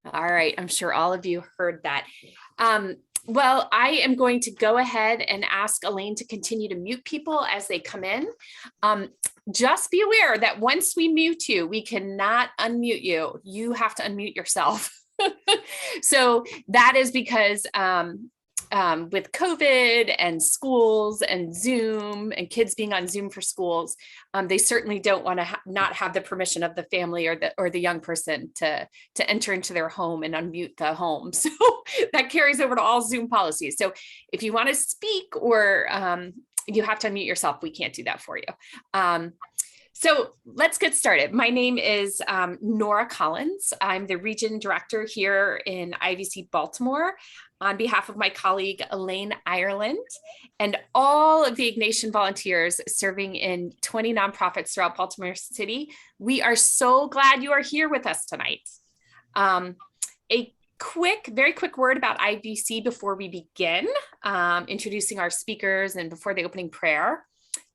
All right, I'm sure all of you heard that. Well, I am going to go ahead and ask Elaine to continue to mute people as they come in. Just be aware that once we mute you, we cannot unmute you. You have to unmute yourself. So that is because with COVID and schools and Zoom and kids being on Zoom for schools, they certainly don't want to not have the permission of the family or the young person to enter into their home and unmute the home. So that carries over to all Zoom policies. So if you want to speak or you have to unmute yourself, we can't do that for you. So let's get started. My name is Nora Collins. I'm the region director here in IVC Baltimore on behalf of my colleague Elaine Ireland and all of the Ignatian volunteers serving in 20 nonprofits throughout Baltimore City. We are so glad you are here with us tonight. A very quick word about IVC before we begin, introducing our speakers and before the opening prayer.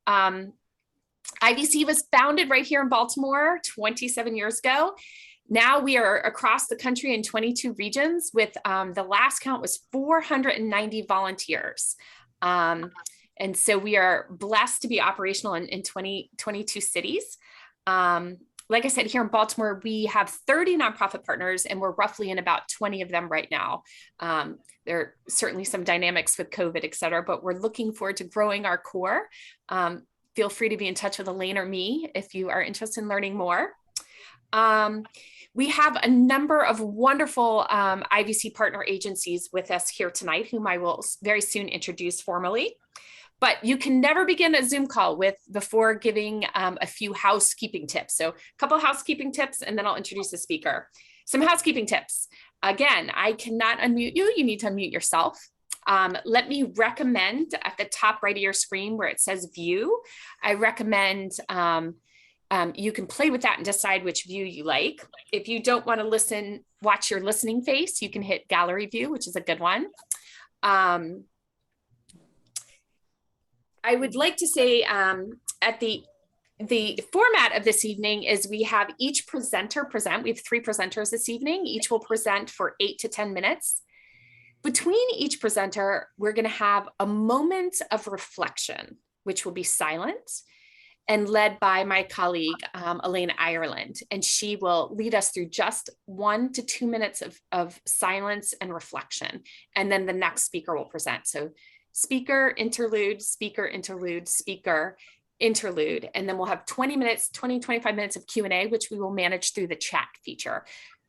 IVC was founded right here in Baltimore 27 years ago. Now we are across the country in 22 regions with the last count was 490 volunteers. And so we are blessed to be operational in 22 cities. Like I said, here in Baltimore, we have 30 nonprofit partners and we're roughly in about 20 of them right now. There are certainly some dynamics with COVID, et cetera, but we're looking forward to growing our core. Feel free to be in touch with Elaine or me if you are interested in learning more. We have a number of wonderful IVC partner agencies with us here tonight, whom I will very soon introduce formally. But you can never begin a Zoom call before giving a few housekeeping tips. So a couple of housekeeping tips, and then I'll introduce the speaker. Some housekeeping tips. Again, I cannot unmute you. You need to unmute yourself. Let me recommend at the top right of your screen where it says view, I recommend you can play with that and decide which view you like. If you don't want to watch your listening face, you can hit gallery view, which is a good one. I would like to say at the format of this evening is we have each presenter present. We have 3 presenters this evening. Each will present for 8 to 10 minutes. Between each presenter, we're going to have a moment of reflection, which will be silent and led by my colleague, Elaine Ireland. And she will lead us through just 1 to 2 minutes of silence and reflection. And then the next speaker will present. So speaker, interlude, speaker, interlude, speaker, interlude. And then we'll have 25 minutes of Q&A, which we will manage through the chat feature.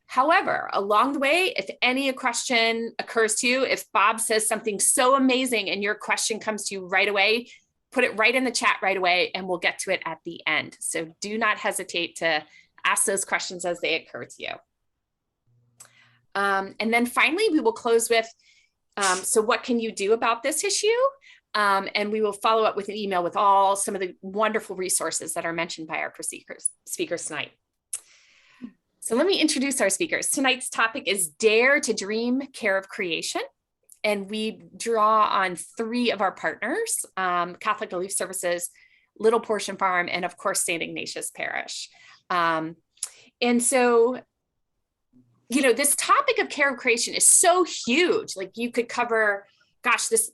However, along the way, if any question occurs to you, if Bob says something so amazing and your question comes to you right away, put it right in the chat right away and we'll get to it at the end. So do not hesitate to ask those questions as they occur to you. And then finally, we will close with, so what can you do about this issue? And we will follow up with an email with some of the wonderful resources that are mentioned by our speakers tonight. So let me introduce our speakers. Tonight's topic is Dare to Dream Care of Creation. And we draw on 3 of our partners, Catholic Relief Services, Little Portion Farm, and of course, St. Ignatius Parish. And so, this topic of care of creation is so huge. Like you could cover, gosh, this,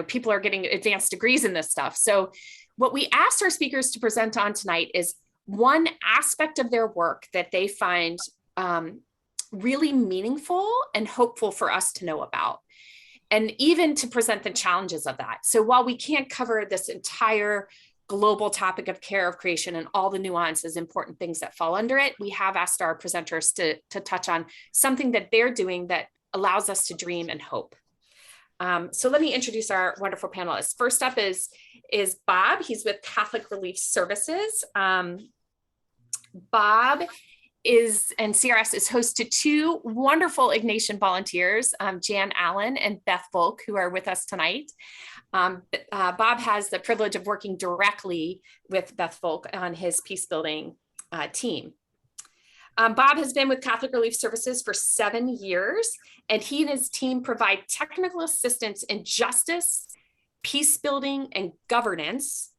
people are getting advanced degrees in this stuff. So what we asked our speakers to present on tonight is one aspect of their work that they find really meaningful and hopeful for us to know about, and even to present the challenges of that. So while we can't cover this entire global topic of care of creation and all the nuances, important things that fall under it, we have asked our presenters to touch on something that they're doing that allows us to dream and hope. So let me introduce our wonderful panelists. First up is Bob. He's with Catholic Relief Services. Bob and CRS is host to 2 wonderful Ignatian volunteers, Jan Allen and Beth Volk, who are with us tonight. Bob has the privilege of working directly with Beth Volk on his peace building team. Bob has been with Catholic Relief Services for 7 years, and he and his team provide technical assistance in justice, peace building, and governance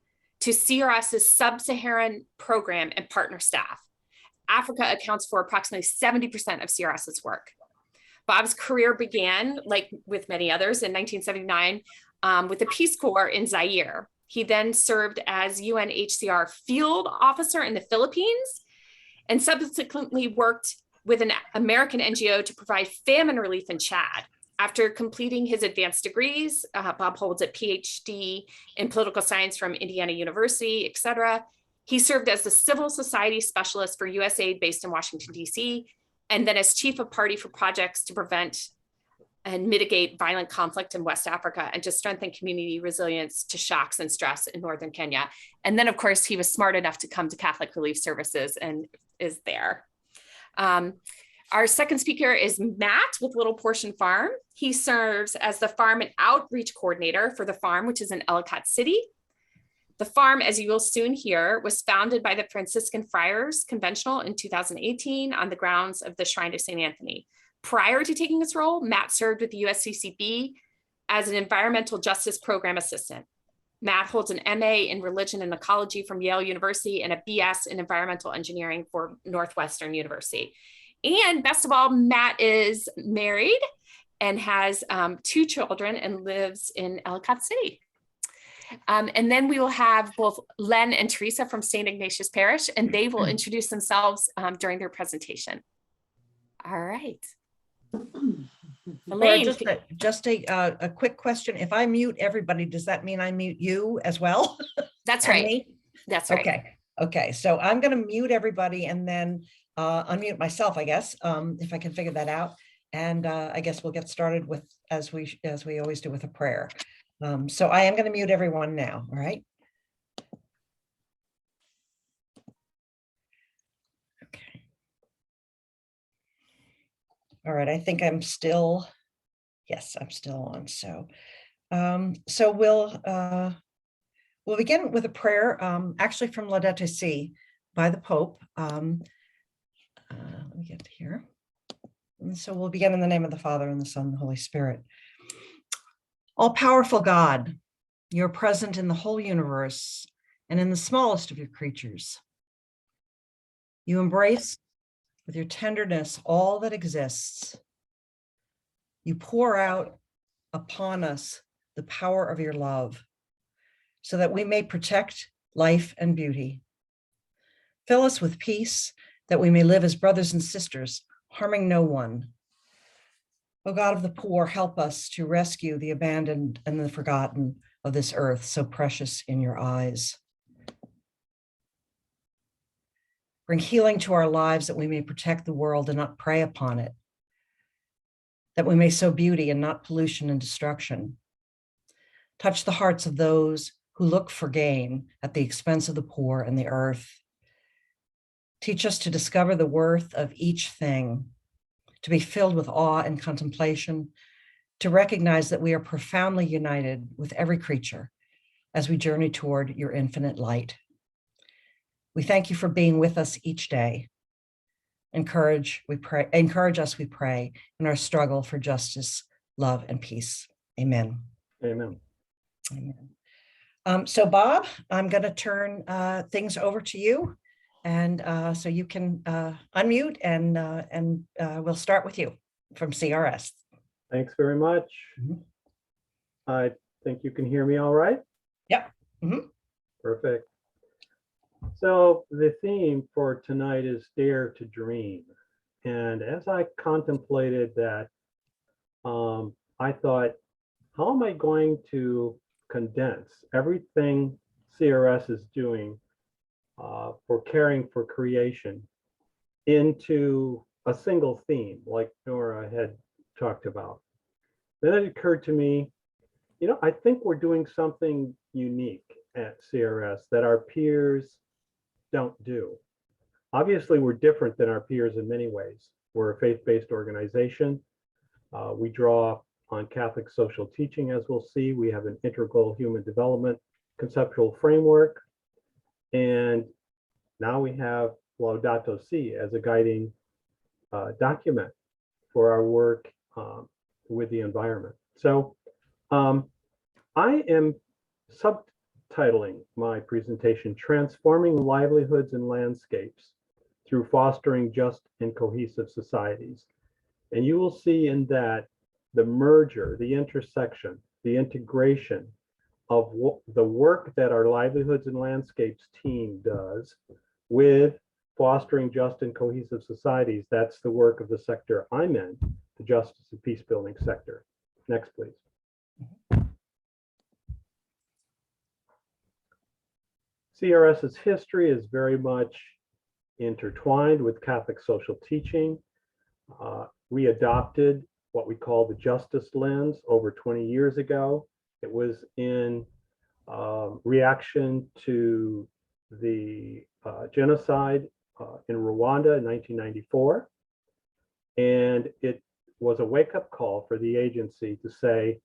to CRS's Sub-Saharan program and partner staff. Africa accounts for approximately 70% of CRS's work. Bob's career began, like with many others, in 1979 with the Peace Corps in Zaire. He then served as UNHCR field officer in the Philippines and subsequently worked with an American NGO to provide famine relief in Chad. After completing his advanced degrees, Bob holds a PhD in political science from Indiana University, et cetera. He served as the civil society specialist for USAID based in Washington, D.C., and then as chief of party for projects to prevent and mitigate violent conflict in West Africa and to strengthen community resilience to shocks and stress in Northern Kenya. And then, of course, he was smart enough to come to Catholic Relief Services and is there. Our second speaker is Matt with Little Portion Farm. He serves as the farm and outreach coordinator for the farm, which is in Ellicott City. The farm, as you will soon hear, was founded by the Franciscan Friars Conventional in 2018 on the grounds of the Shrine to St. Anthony. Prior to taking this role, Matt served with the USCCB as an environmental justice program assistant. Matt holds an MA in religion and ecology from Yale University and a BS in environmental engineering for Northwestern University. And best of all, Matt is married and has 2 children and lives in Ellicott City. And then we will have both Len and Theresa from St. Ignatius Parish, and they will introduce themselves during their presentation. All right. Elaine, just a quick question. If I mute everybody, does that mean I mute you as well? That's right. Me? That's right. Okay. Okay. So I'm going to mute everybody and then unmute myself, I guess, if I can figure that out. And I guess we'll get started with, as we always do, with a prayer. So I am going to mute everyone now. All right. Okay. All right. I think I'm still, yes, I'm still on. So, so we'll begin with a prayer, actually from Laudate Si by the Pope. Let me get to here. And so we'll begin in the name of the Father and the Son and the Holy Spirit. All-powerful God, you're present in the whole universe and in the smallest of your creatures. You embrace with your tenderness all that exists. You pour out upon us the power of your love so that we may protect life and beauty. Fill us with peace that we may live as brothers and sisters, harming no one. O God of the poor, help us to rescue the abandoned and the forgotten of this earth, so precious in your eyes. Bring healing to our lives that we may protect the world and not prey upon it, that we may sow beauty and not pollution and destruction. Touch the hearts of those who look for gain at the expense of the poor and the earth. Teach us to discover the worth of each thing, to be filled with awe and contemplation, to recognize that we are profoundly united with every creature as we journey toward your infinite light. We thank you for being with us each day. Encourage us, we pray, in our struggle for justice, love, and peace. Amen. Amen. Amen. So Bob, I'm going to turn things over to you. And so you can unmute and we'll start with you from CRS. Thanks very much. Mm-hmm. I think you can hear me all right? Yep. Mm-hmm. Perfect. So the theme for tonight is Dare to Dream. And as I contemplated that, I thought, how am I going to condense everything CRS is doing for caring for creation into a single theme, like Nora had talked about? Then it occurred to me, I think we're doing something unique at CRS that our peers don't do. Obviously, we're different than our peers in many ways. We're a faith-based organization. We draw on Catholic social teaching, as we'll see. We have an integral human development conceptual framework. And now we have Laudato Si as a guiding document for our work with the environment. So I am subtitling my presentation, Transforming Livelihoods and Landscapes through fostering just and cohesive societies. And you will see in that the merger, the intersection, the integration of the work that our livelihoods and landscapes team does with fostering just and cohesive societies. That's the work of the sector I'm in, the justice and peace building sector. Next, please. CRS's history is very much intertwined with Catholic social teaching. We adopted what we call the justice lens over 20 years ago. It was in reaction to the genocide in Rwanda in 1994. And it was a wake-up call for the agency to say,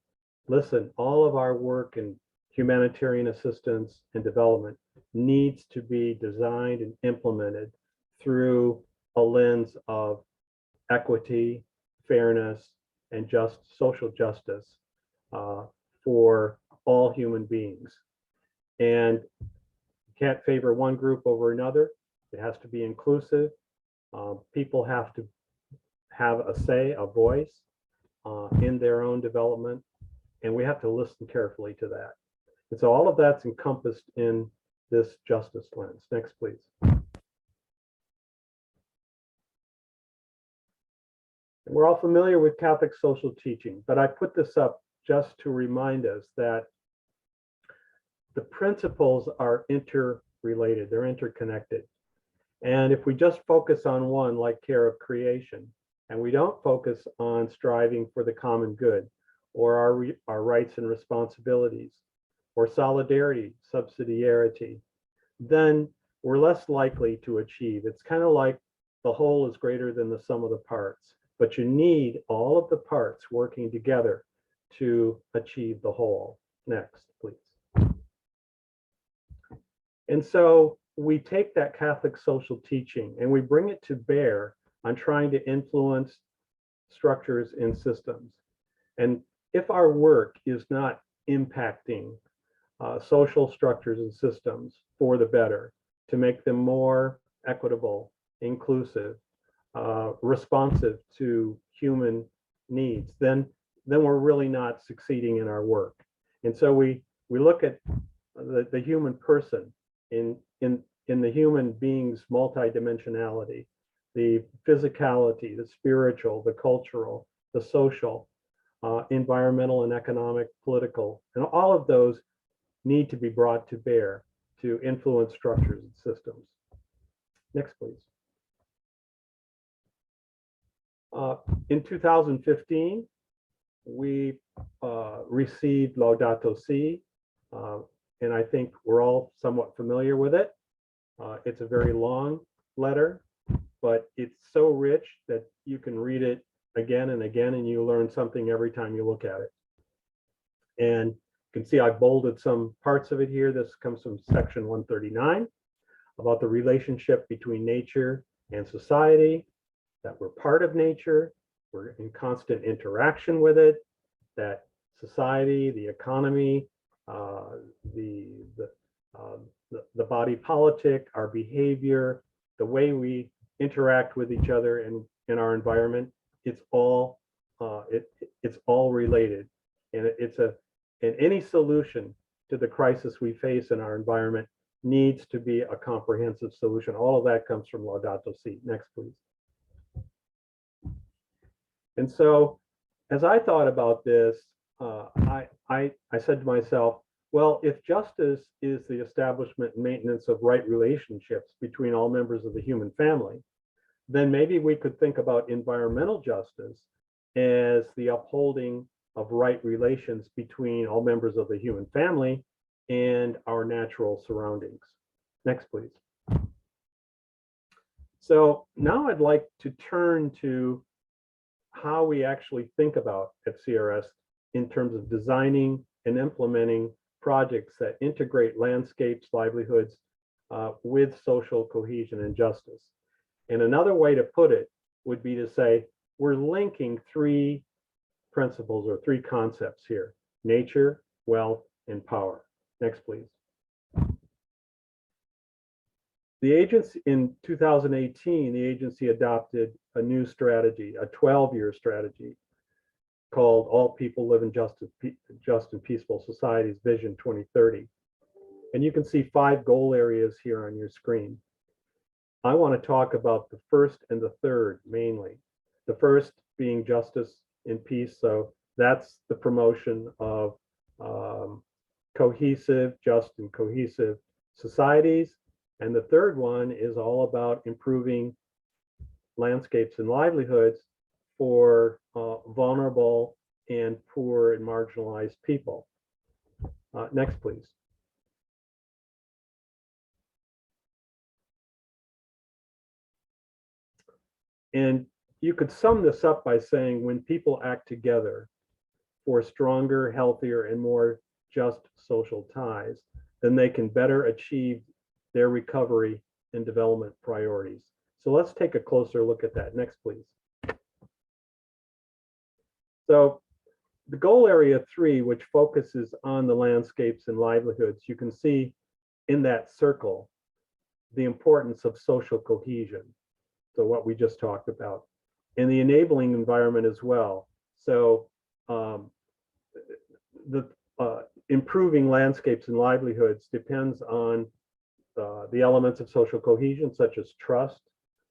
listen, all of our work in humanitarian assistance and development needs to be designed and implemented through a lens of equity, fairness, and just social justice for all human beings. And you can't favor one group over another. It has to be inclusive. People have to have a say, a voice in their own development, and we have to listen carefully to that. And so all of that's encompassed in this justice lens. Next, please. We're all familiar with Catholic social teaching, but I put this up just to remind us that the principles are interrelated, they're interconnected. And if we just focus on one, like care of creation, and we don't focus on striving for the common good, or our rights and responsibilities, or solidarity, subsidiarity, then we're less likely to achieve. It's kind of like the whole is greater than the sum of the parts, but you need all of the parts working together to achieve the whole. Next, please. And so we take that Catholic social teaching and we bring it to bear on trying to influence structures and systems. And if our work is not impacting social structures and systems for the better, to make them more equitable, inclusive, responsive to human needs, then we're really not succeeding in our work. And so we look at the human person in the human being's multidimensionality, the physicality, the spiritual, the cultural, the social, environmental and economic, political, and all of those need to be brought to bear to influence structures and systems. Next, please. In 2015, we received Laudato Si, and I think we're all somewhat familiar with it. It's a very long letter, but it's so rich that you can read it again and again, and you learn something every time you look at it. And you can see I bolded some parts of it here. This comes from section 139 about the relationship between nature and society, that we're part of nature, we're in constant interaction with it, that society, the economy, the body politic, our behavior, the way we interact with each other in our environment, it's all related, and and any solution to the crisis we face in our environment needs to be a comprehensive solution. All of that comes from Laudato Si. Next, please. And so, as I thought about this, I said to myself, well, if justice is the establishment and maintenance of right relationships between all members of the human family, then maybe we could think about environmental justice as the upholding of right relations between all members of the human family and our natural surroundings. Next, please. So now I'd like to turn to how we actually think about at CRS in terms of designing and implementing projects that integrate landscapes, livelihoods with social cohesion and justice. And another way to put it would be to say, we're linking three principles or three concepts here: nature, wealth, and power. Next, please. The agency in 2018, the agency adopted a new strategy, a 12-year strategy called All People Live in Just and Peaceful Societies Vision 2030. And you can see 5 goal areas here on your screen. I want to talk about the first and the third mainly. The first being justice and peace. So that's the promotion of cohesive, just and cohesive societies. And the third one is all about improving landscapes and livelihoods for vulnerable and poor and marginalized people. Next, please. And you could sum this up by saying when people act together for stronger, healthier, and more just social ties, then they can better achieve their recovery and development priorities. So let's take a closer look at that. Next, please. So the goal area 3, which focuses on the landscapes and livelihoods, you can see in that circle the importance of social cohesion. So what we just talked about, and the enabling environment as well. So improving landscapes and livelihoods depends on the elements of social cohesion, such as trust,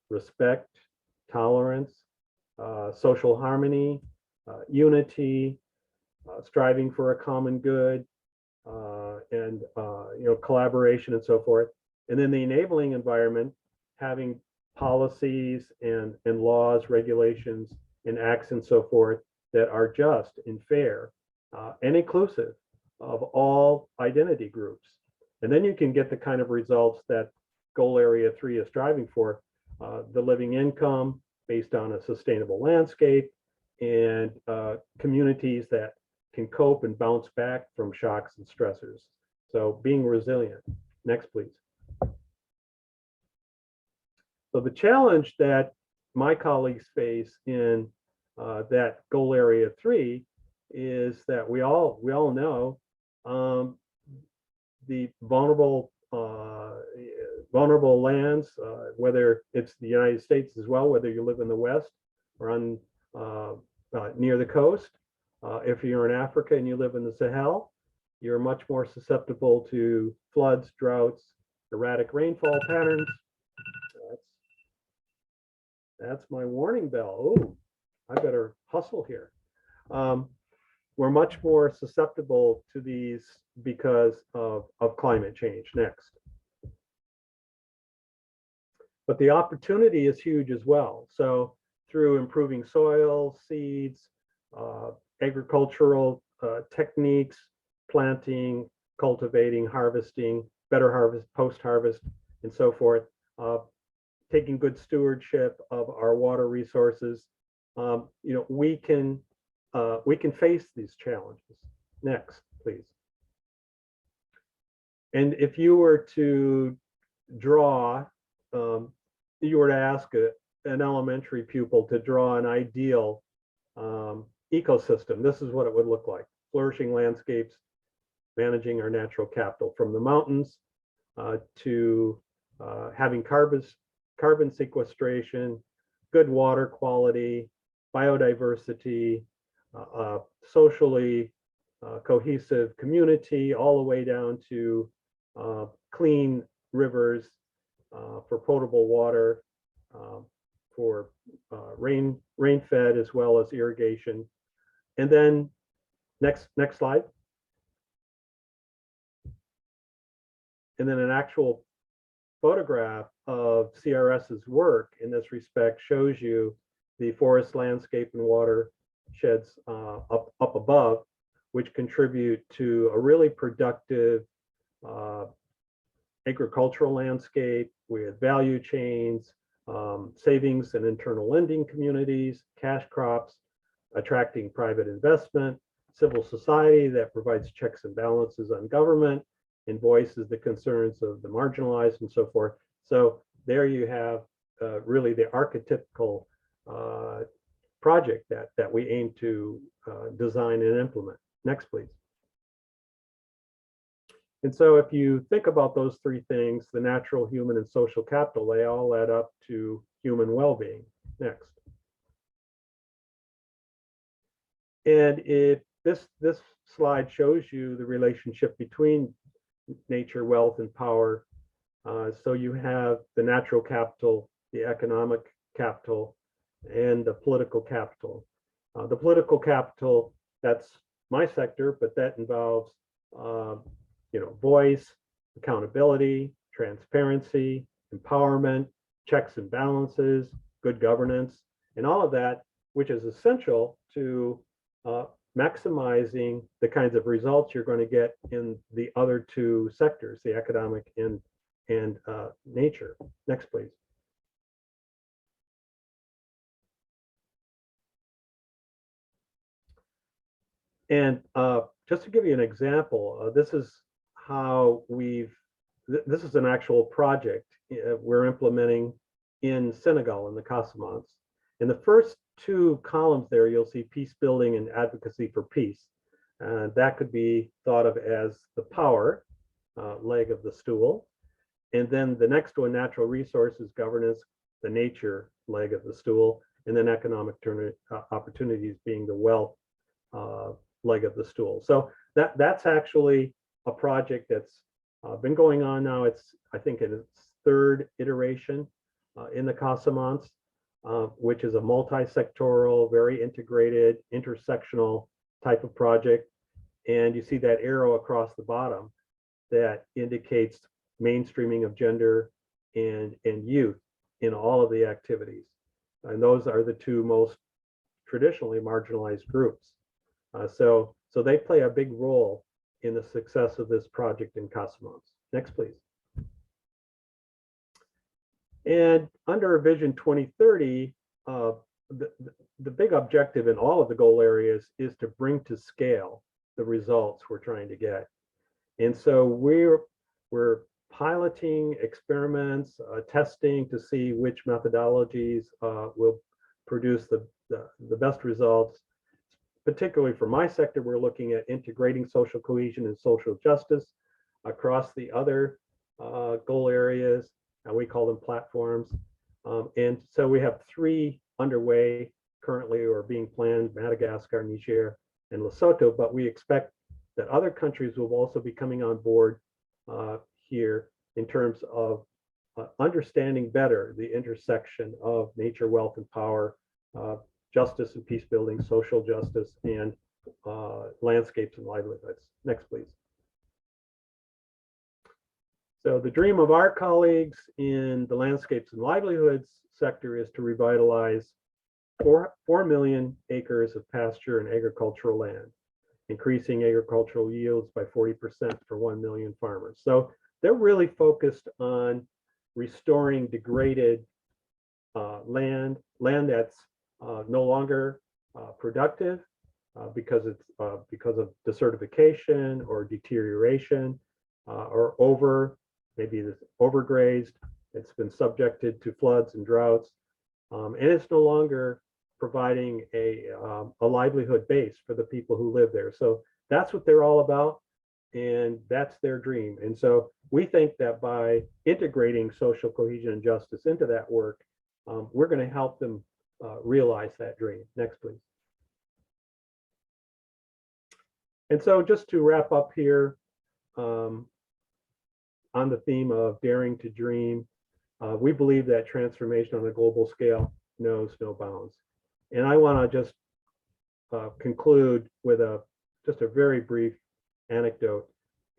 respect, tolerance, social harmony, unity, striving for a common good, and collaboration and so forth. And then the enabling environment, having policies and laws, regulations, and acts and so forth that are just and fair and inclusive of all identity groups. And then you can get the kind of results that goal area 3 is striving for, the living income based on a sustainable landscape, and communities that can cope and bounce back from shocks and stressors. So being resilient. Next, please. So the challenge that my colleagues face in that goal area 3 is that we all know the vulnerable lands, whether it's the United States as well, whether you live in the West or on near the coast. If you're in Africa and you live in the Sahel, you're much more susceptible to floods, droughts, erratic rainfall patterns. That's my warning bell. Oh, I better hustle here. We're much more susceptible to these because of climate change. Next. But the opportunity is huge as well. So through improving soil, seeds, agricultural techniques, planting, cultivating, harvesting, better harvest, post-harvest, and so forth, taking good stewardship of our water resources, we can face these challenges. Next, please. And if you were to draw, you were to ask an elementary pupil to draw an ideal ecosystem, this is what it would look like. Flourishing landscapes, managing our natural capital, from the mountains to having carbon sequestration, good water quality, biodiversity, socially cohesive community, all the way down to clean rivers for potable water, for rain-fed as well as irrigation. And then next slide. And then an actual photograph of CRS's work in this respect shows you the forest landscape and watersheds up above, which contribute to a really productive agricultural landscape with value chains, savings and internal lending communities, cash crops, attracting private investment, civil society that provides checks and balances on government and voices the concerns of the marginalized and so forth. So there you have really the archetypical project that we aim to design and implement. Next, please. And so if you think about those three things, the natural, human, and social capital, they all add up to human well-being. Next. And this slide shows you the relationship between nature, wealth, and power. So you have the natural capital, the economic capital, and the political capital. The political capital, that's my sector, but that involves voice, accountability, transparency, empowerment, checks and balances, good governance, and all of that, which is essential to maximizing the kinds of results you're going to get in the other two sectors, the economic and nature. Next, please. And just to give you an example, this is how this is an actual project we're implementing in Senegal in the Casamance. In the first two columns there, you'll see peace building and advocacy for peace. That could be thought of as the power leg of the stool. And then the next one, natural resources governance, the nature leg of the stool, and then economic opportunities being the wealth leg of the stool. So that's actually a project that's been going on now. It's, I think, in its third iteration in the Casamance, which is a multi-sectoral, very integrated, intersectional type of project. And you see that arrow across the bottom that indicates mainstreaming of gender and youth in all of the activities. And those are the two most traditionally marginalized groups. So they play a big role in the success of this project in Casamance. Next, please. And under Vision 2030, the big objective in all of the goal areas is to bring to scale the results we're trying to get. And so we're piloting experiments, testing to see which methodologies will produce the best results. Particularly for my sector, we're looking at integrating social cohesion and social justice across the other goal areas, and we call them platforms. And so we have 3 underway currently or being planned: Madagascar, Niger, and Lesotho, but we expect that other countries will also be coming on board here in terms of understanding better the intersection of nature, wealth, and power, justice and peace building, social justice, and landscapes and livelihoods. Next, please. So the dream of our colleagues in the landscapes and livelihoods sector is to revitalize 4 million acres of pasture and agricultural land, increasing agricultural yields by 40% for 1 million farmers. So they're really focused on restoring degraded land that's no longer productive because of desertification or deterioration or maybe it's overgrazed. It's been subjected to floods and droughts, and it's no longer providing a livelihood base for the people who live there. So that's what they're all about, and that's their dream. And so we think that by integrating social cohesion and justice into that work, we're going to help them realize that dream. Next, please. And so just to wrap up here on the theme of daring to dream, we believe that transformation on a global scale knows no bounds. And I want to just conclude with just a very brief anecdote.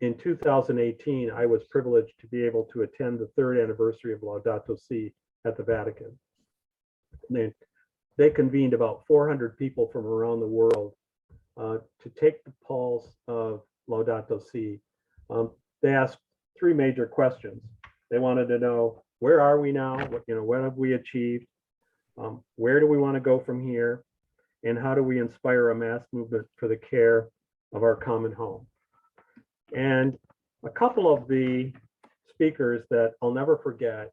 In 2018, I was privileged to be able to attend the 3rd anniversary of Laudato Si at the Vatican. They convened about 400 people from around the world to take the pulse of Laudato Si. They asked 3 major questions. They wanted to know, where are we now? What have we achieved? Where do we want to go from here? And how do we inspire a mass movement for the care of our common home? And a couple of the speakers that I'll never forget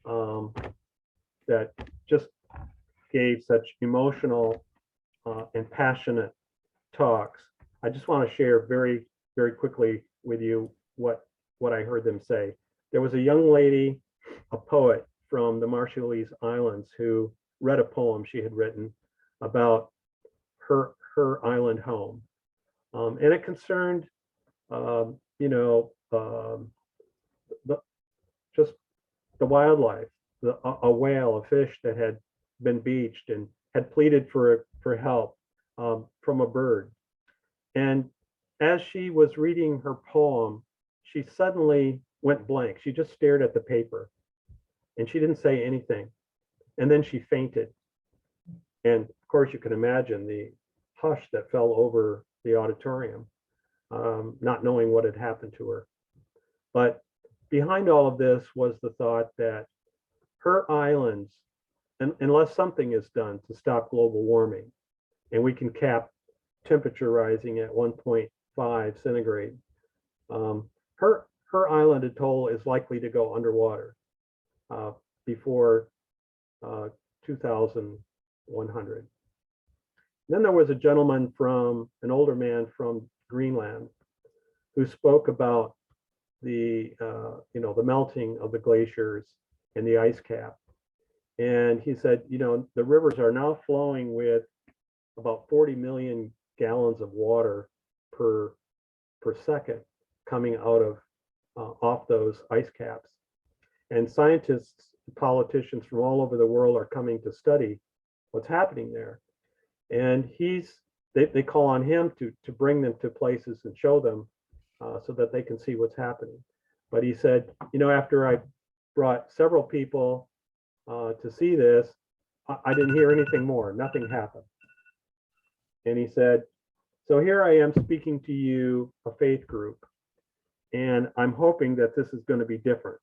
that just gave such emotional and passionate talks, I just want to share very, very quickly with you what I heard them say. There was a young lady, a poet from the Marshallese Islands, who read a poem she had written about her island home, and it concerned, just the wildlife, a whale, a fish that had been beached and had pleaded for help from a bird. And as she was reading her poem, she suddenly went blank. She just stared at the paper and she didn't say anything. And then she fainted. And of course, you can imagine the hush that fell over the auditorium, not knowing what had happened to her. But behind all of this was the thought that her islands, unless something is done to stop global warming, and we can cap temperature rising at 1.5 centigrade, her island atoll is likely to go underwater before 2100. Then there was a gentleman an older man from Greenland, who spoke about the melting of the glaciers and the ice cap. And he said, the rivers are now flowing with about 40 million gallons of water per second coming out of off those ice caps. And scientists, politicians from all over the world are coming to study what's happening there. And they call on him to bring them to places and show them so that they can see what's happening. But he said, after I brought several people to see this, I didn't hear anything more. Nothing happened. And he said, so here I am speaking to you, a faith group, and I'm hoping that this is going to be different.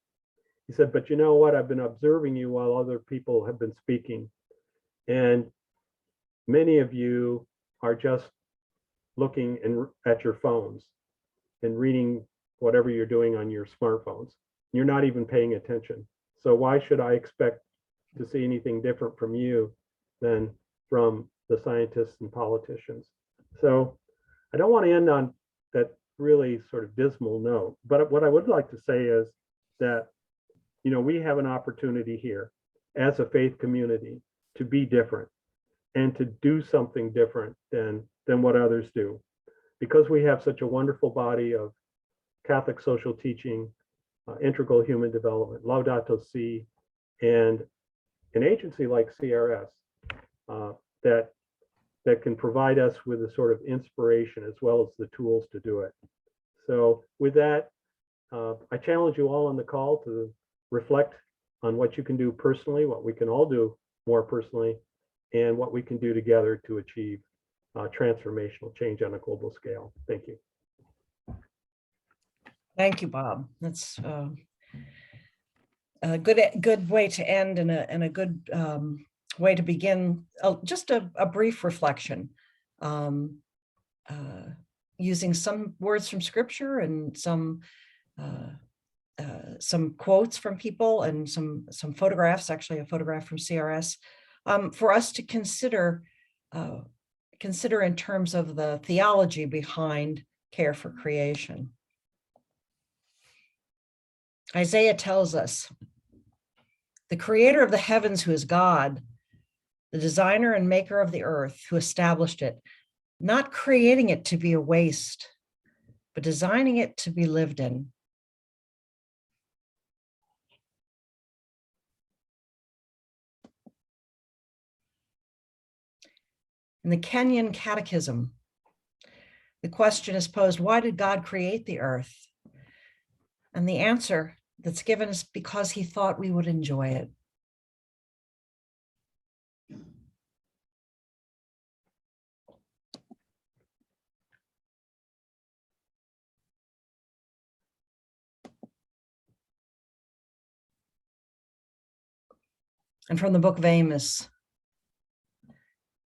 He said, but you know what? I've been observing you while other people have been speaking. And many of you are just looking at your phones and reading whatever you're doing on your smartphones. You're not even paying attention. So why should I expect to see anything different from you than from the scientists and politicians? So I don't want to end on that really sort of dismal note, but what I would like to say is that, we have an opportunity here as a faith community to be different and to do something different than what others do, because we have such a wonderful body of Catholic social teaching, integral human development, Laudato Si, and an agency like CRS that can provide us with a sort of inspiration as well as the tools to do it. So with that, I challenge you all on the call to reflect on what you can do personally, what we can all do more personally, and what we can do together to achieve transformational change on a global scale. Thank you. Thank you, Bob. That's a good way to end and a good way to begin. Just a brief reflection, using some words from scripture and some quotes from people and some photographs, actually a photograph from CRS, for us to consider in terms of the theology behind care for creation. Isaiah tells us, the creator of the heavens, who is God, the designer and maker of the earth, who established it, not creating it to be a waste, but designing it to be lived in. In the Kenyan Catechism, the question is posed, why did God create the earth? And the answer that's given is because he thought we would enjoy it. And from the book of Amos,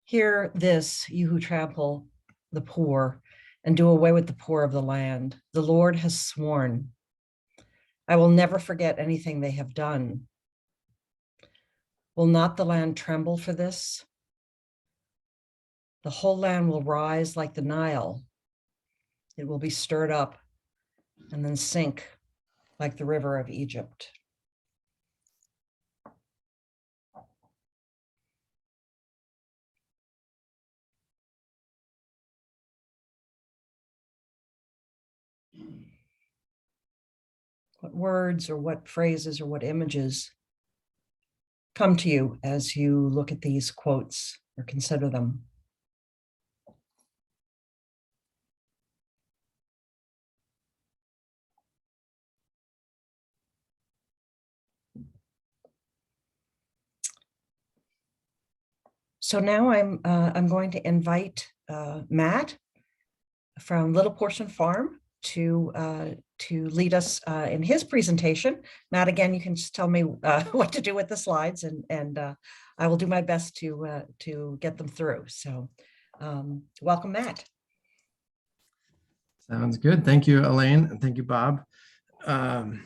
hear this, you who trample the poor and do away with the poor of the land. The Lord has sworn, I will never forget anything they have done. Will not the land tremble for this? The whole land will rise like the Nile. It will be stirred up and then sink like the river of Egypt. What words or what phrases or what images come to you as you look at these quotes or consider them? So now I'm going to invite Matt from Little Portion Farm to lead us in his presentation. Matt, again, you can just tell me what to do with the slides, and I will do my best to get them through. So welcome, Matt. Sounds good. Thank you, Elaine, and thank you, Bob. Again,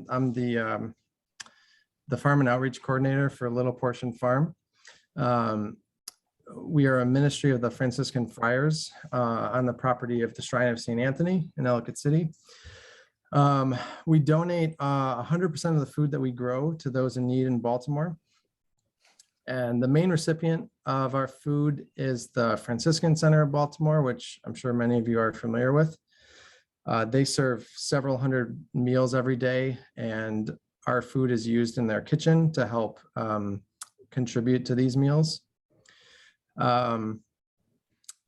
I'm the Farm and Outreach Coordinator for Little Portion Farm. We are a ministry of the Franciscan Friars on the property of the Shrine of St. Anthony in Ellicott City. We donate 100% of the food that we grow to those in need in Baltimore. And the main recipient of our food is the Franciscan Center of Baltimore, which I'm sure many of you are familiar with. They serve several hundred meals every day, and our food is used in their kitchen to help contribute to these meals.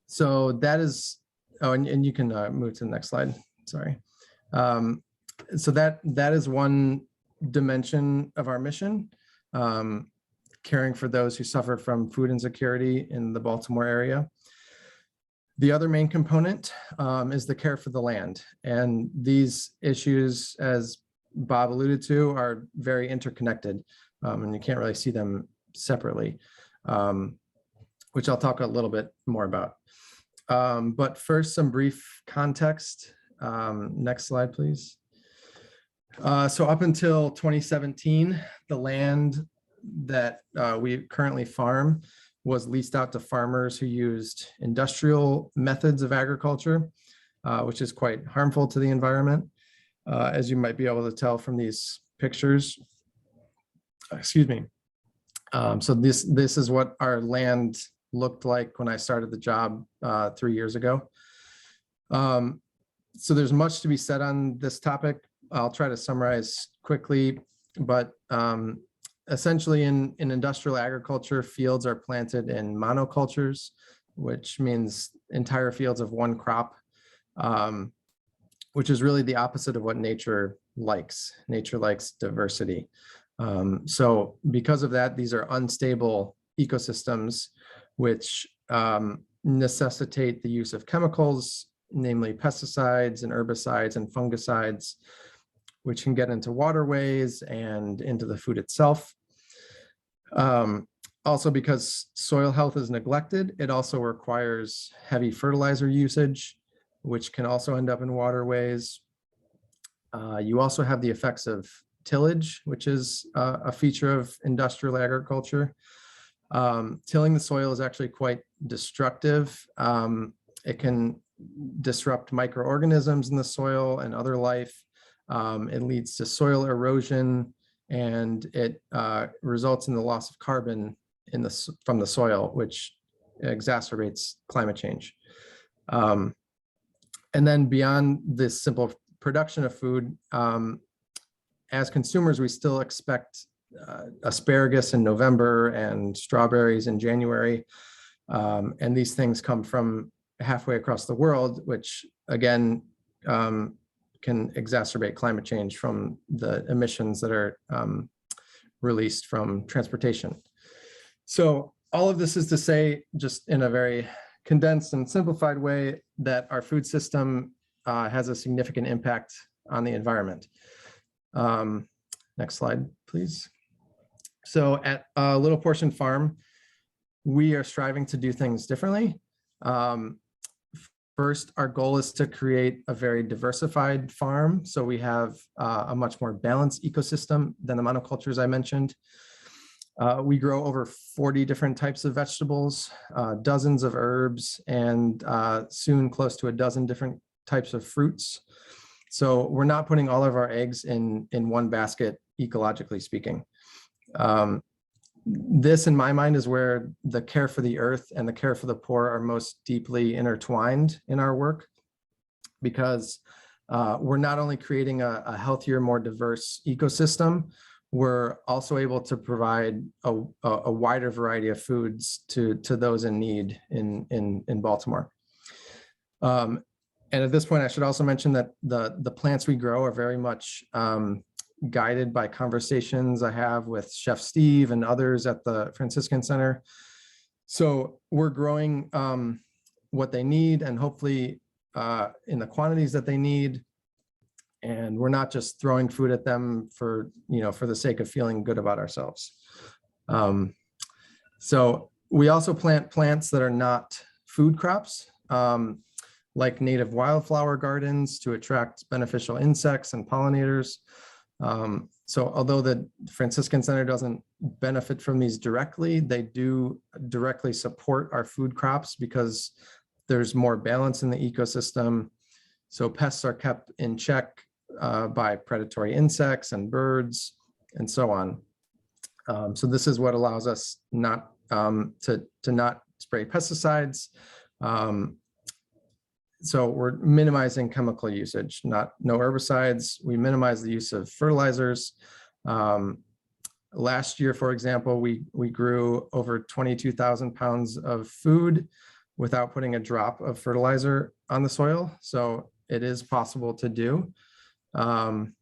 So that is, oh, and you can move to the next slide, sorry. So that is one dimension of our mission, caring for those who suffer from food insecurity in the Baltimore area. The other main component is the care for the land. And these issues, as Bob alluded to, are very interconnected, and you can't really see them separately, which I'll talk a little bit more about. But first, some brief context. Next slide, please. So up until 2017, the land that we currently farm was leased out to farmers who used industrial methods of agriculture, which is quite harmful to the environment, as you might be able to tell from these pictures. Excuse me. So this is what our land looked like when I started the job 3 years ago. So there's much to be said on this topic. I'll try to summarize quickly, but essentially in industrial agriculture, fields are planted in monocultures, which means entire fields of one crop, which is really the opposite of what nature likes. Nature likes diversity. So because of that, these are unstable ecosystems, which necessitate the use of chemicals, namely pesticides and herbicides and fungicides, which can get into waterways and into the food itself. Also, because soil health is neglected, it also requires heavy fertilizer usage, which can also end up in waterways. You also have the effects of tillage, which is a feature of industrial agriculture. Tilling the soil is actually quite destructive. It can disrupt microorganisms in the soil and other life. It leads to soil erosion, and it results in the loss of carbon from the soil, which exacerbates climate change. And then beyond this simple production of food, as consumers, we still expect asparagus in November and strawberries in January. And these things come from halfway across the world, which again, can exacerbate climate change from the emissions that are released from transportation. So all of this is to say, just in a very condensed and simplified way, that our food system has a significant impact on the environment. Next slide, please. So at Little Portion Farm, we are striving to do things differently. First, our goal is to create a very diversified farm. So we have a much more balanced ecosystem than the monocultures I mentioned. We grow over 40 different types of vegetables, dozens of herbs, and soon close to a dozen different types of fruits. So we're not putting all of our eggs in one basket, ecologically speaking. This, in my mind, is where the care for the earth and the care for the poor are most deeply intertwined in our work, because we're not only creating a healthier, more diverse ecosystem, we're also able to provide a wider variety of foods to those in need in Baltimore. And at this point, I should also mention that the plants we grow are very much guided by conversations I have with Chef Steve and others at the Franciscan Center. So we're growing what they need, and hopefully in the quantities that they need. And we're not just throwing food at them for the sake of feeling good about ourselves. So we also plant plants that are not food crops, like native wildflower gardens to attract beneficial insects and pollinators. So although the Franciscan Center doesn't benefit from these directly, they do directly support our food crops because there's more balance in the ecosystem. So pests are kept in check by predatory insects and birds and so on. So this is what allows us not to not spray pesticides. So we're minimizing chemical usage, no herbicides. We minimize the use of fertilizers. Last year, for example, we grew over 22,000 pounds of food without putting a drop of fertilizer on the soil. So it is possible to do. And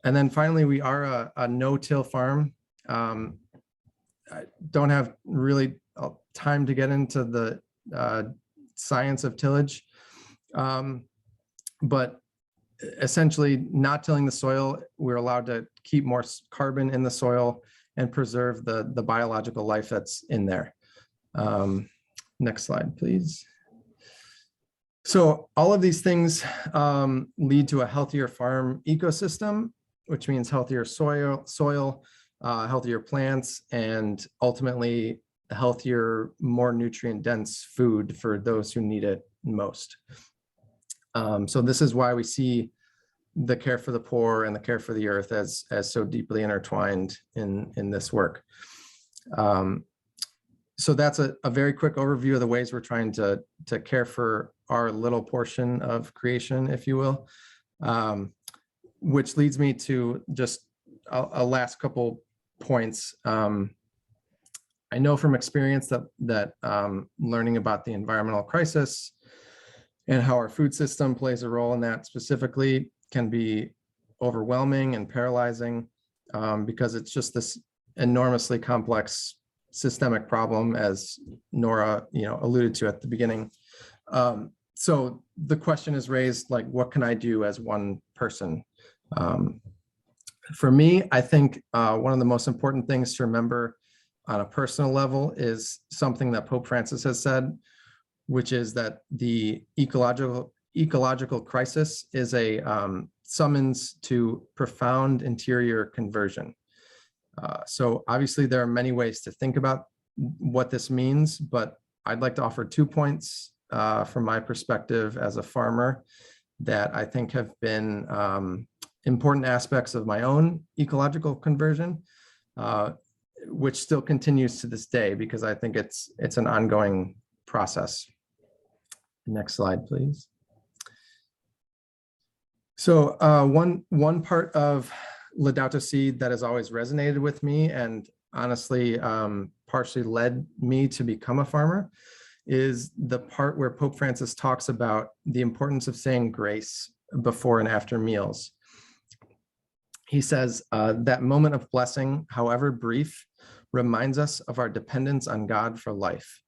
then finally, we are a no-till farm. I don't have really time to get into the science of tillage, but essentially not tilling the soil, we're allowed to keep more carbon in the soil and preserve the biological life that's in there. Next slide, please. So all of these things lead to a healthier farm ecosystem, which means healthier soil, healthier plants, and ultimately healthier, more nutrient-dense food for those who need it most. So this is why we see the care for the poor and the care for the earth as so deeply intertwined in this work. So that's a very quick overview of the ways we're trying to care for our little portion of creation, if you will, which leads me to just a last couple points. I know from experience that learning about the environmental crisis and how our food system plays a role in that specifically can be overwhelming and paralyzing because it's just this enormously complex systemic problem, as Nora alluded to at the beginning. So the question is raised, like, what can I do as one person? For me, I think one of the most important things to remember on a personal level is something that Pope Francis has said, which is that the ecological crisis is a summons to profound interior conversion. So obviously there are many ways to think about what this means, but I'd like to offer 2 points from my perspective as a farmer that I think have been important aspects of my own ecological conversion, which still continues to this day because I think it's an ongoing process. Next slide, please. So one part of Laudato Si that has always resonated with me and honestly partially led me to become a farmer is the part where Pope Francis talks about the importance of saying grace before and after meals. He says that moment of blessing, however brief, reminds us of our dependence on God for life.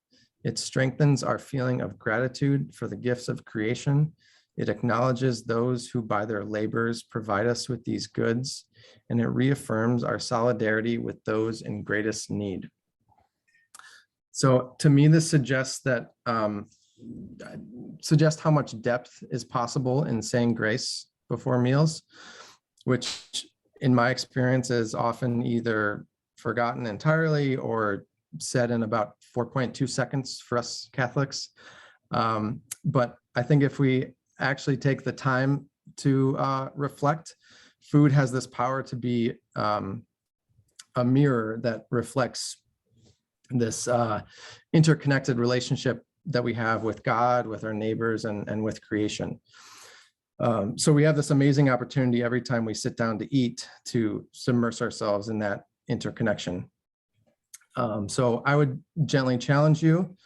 It strengthens our feeling of gratitude for the gifts of creation. It acknowledges those who by their labors provide us with these goods, and it reaffirms our solidarity with those in greatest need. So to me, this suggests that how much depth is possible in saying grace before meals, which in my experience is often either forgotten entirely or said in about 4.2 seconds for us Catholics. But I think if we actually take the time to reflect, food has this power to be a mirror that reflects this interconnected relationship that we have with God, with our neighbors, and with creation. So we have this amazing opportunity every time we sit down to eat to submerge ourselves in that interconnection. So I would gently challenge you.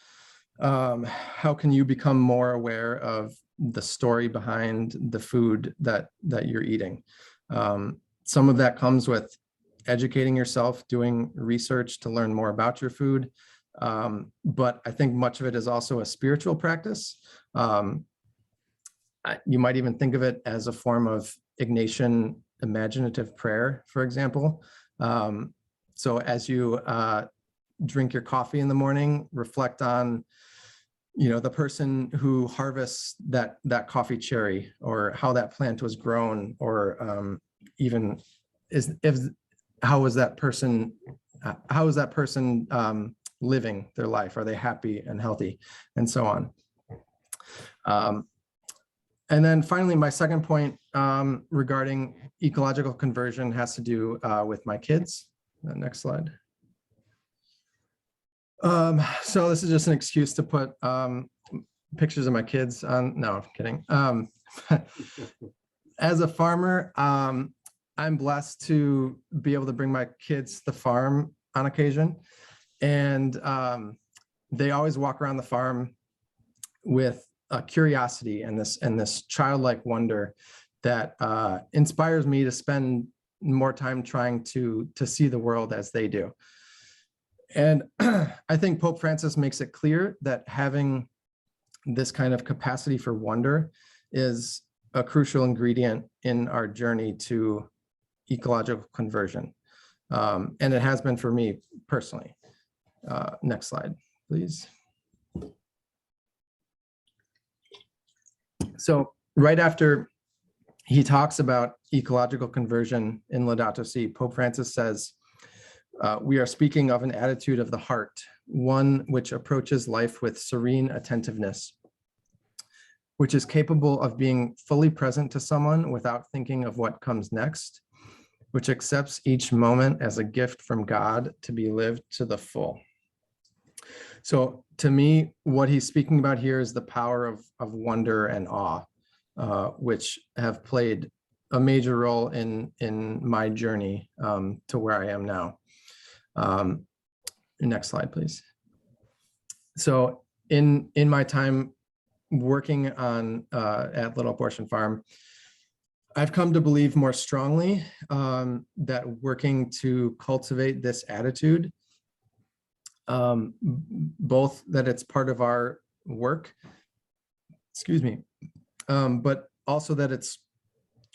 How can you become more aware of the story behind the food that you're eating? Some of that comes with educating yourself, doing research to learn more about your food. But I think much of it is also a spiritual practice. You might even think of it as a form of Ignatian imaginative prayer, for example. So as you drink your coffee in the morning, reflect on, the person who harvests that coffee cherry, or how that plant was grown, or even how is that person living their life? Are they happy and healthy, and so on? And then finally, my second point regarding ecological conversion has to do with my kids. Next slide. So this is just an excuse to put pictures of my kids on. No, I'm kidding. As a farmer, I'm blessed to be able to bring my kids to the farm on occasion. And they always walk around the farm with curiosity and this childlike wonder that inspires me to spend more time trying to see the world as they do. And I think Pope Francis makes it clear that having this kind of capacity for wonder is a crucial ingredient in our journey to ecological conversion. And it has been for me personally. Next slide, please. So right after he talks about ecological conversion in Laudato Si, Pope Francis says, we are speaking of an attitude of the heart, one which approaches life with serene attentiveness, which is capable of being fully present to someone without thinking of what comes next, which accepts each moment as a gift from God to be lived to the full. So to me, what he's speaking about here is the power of wonder and awe, which have played a major role in my journey to where I am now. Next slide, please. So in my time working on at Little Portion Farm, I've come to believe more strongly that working to cultivate this attitude, both that it's part of our work, but also that it's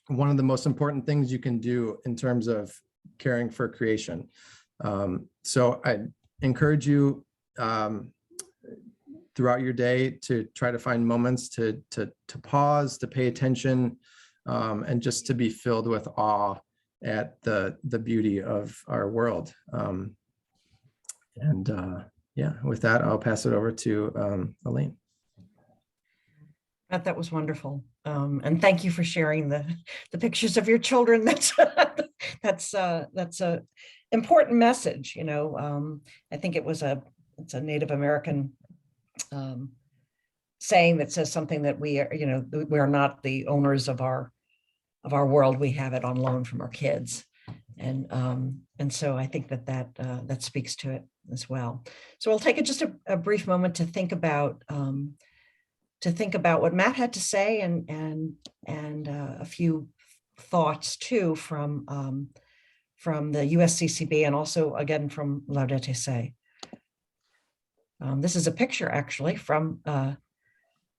one of the most important things you can do in terms of caring for creation. So I encourage you throughout your day to try to find moments to pause, to pay attention, and just to be filled with awe at the beauty of our world. Yeah, with that, I'll pass it over to Elaine. That was wonderful. And thank you for sharing the pictures of your children. That's a important message. I think it's a Native American saying that says something that we are not the owners of our world. We have it on loan from our kids. And so I think that speaks to it as well. So I'll take just a brief moment to think about what Matt had to say and a few thoughts too from the USCCB and also again from Laudato Si. This is a picture actually from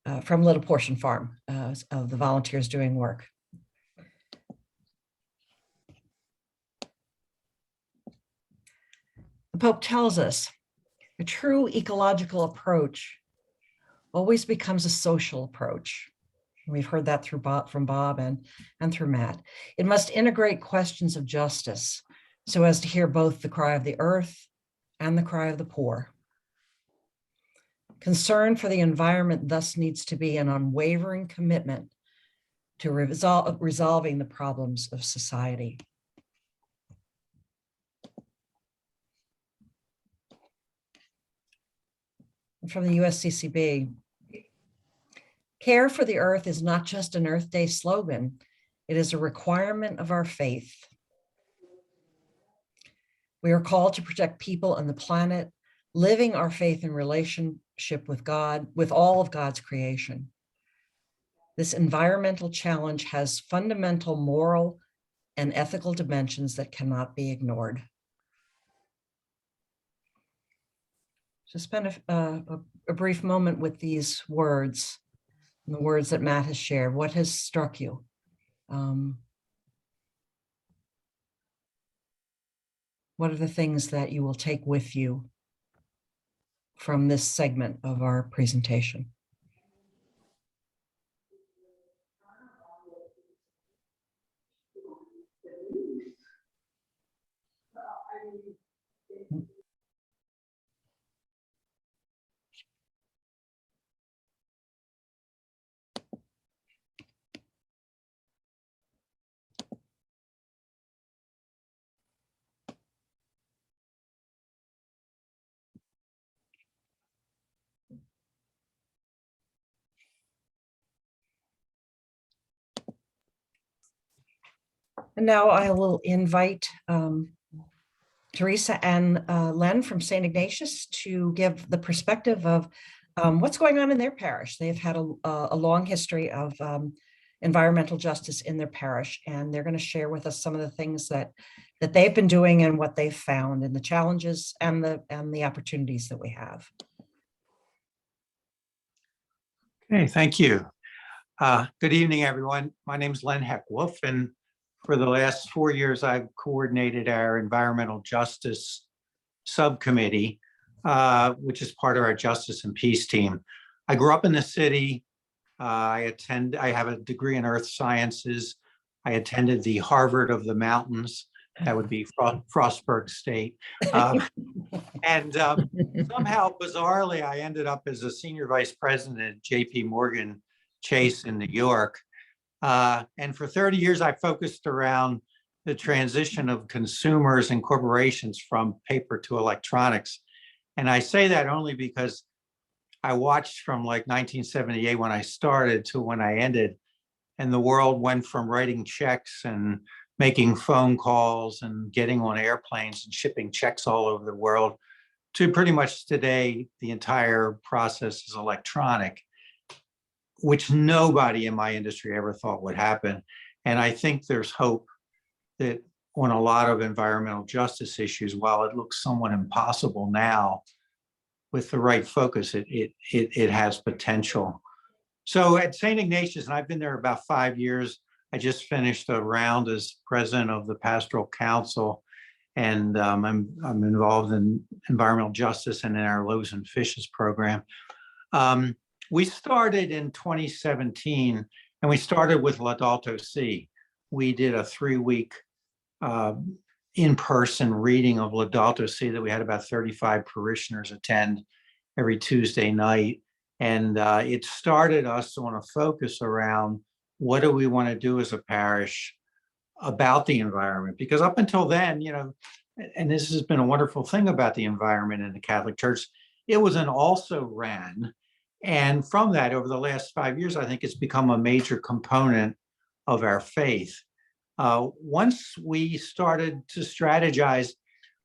Little Portion Farm of the volunteers doing work. The Pope tells us a true ecological approach always becomes a social approach. We've heard that from Bob and through Matt. It must integrate questions of justice, so as to hear both the cry of the earth and the cry of the poor. Concern for the environment thus needs to be an unwavering commitment to resolving the problems of society. From the USCCB, care for the earth is not just an Earth Day slogan, it is a requirement of our faith. We are called to protect people and the planet, living our faith in relationship with God, with all of God's creation. This environmental challenge has fundamental moral and ethical dimensions that cannot be ignored. Just spend a brief moment with these words, and the words that Matt has shared. What has struck you? What are the things that you will take with you from this segment of our presentation? And now I will invite Theresa and Len from St. Ignatius to give the perspective of what's going on in their parish. They've had a long history of environmental justice in their parish, and they're going to share with us some of the things that they've been doing and what they've found, and the challenges and the opportunities that we have. Okay, thank you. Good evening, everyone. My name is Len Heckwolf, and for the last 4 years, I've coordinated our environmental justice subcommittee, which is part of our justice and peace team. I grew up in the city. I have a degree in earth sciences. I attended the Harvard of the mountains. That would be Frostburg State. And somehow, bizarrely, I ended up as a senior vice president at JP Morgan Chase in New York. And for 30 years, I focused around the transition of consumers and corporations from paper to electronics. And I say that only because I watched from like 1978 when I started to when I ended, and the world went from writing checks and making phone calls and getting on airplanes and shipping checks all over the world to pretty much today, the entire process is electronic, which nobody in my industry ever thought would happen. And I think there's hope that on a lot of environmental justice issues, while it looks somewhat impossible now, with the right focus, it has potential. So at St. Ignatius, and I've been there about 5 years, I just finished a round as president of the Pastoral Council, and I'm involved in environmental justice and in our loaves and fishes program. We started in 2017, and we started with Laudato Si. We did a 3-week in-person reading of Laudato Si that we had about 35 parishioners attend every Tuesday night. And it started us on a focus around what do we want to do as a parish about the environment? Because up until then, you know, and this has been a wonderful thing about the environment in the Catholic Church, it was an also ran. And from that, over the last 5 years, I think it's become a major component of our faith. Once we started to strategize,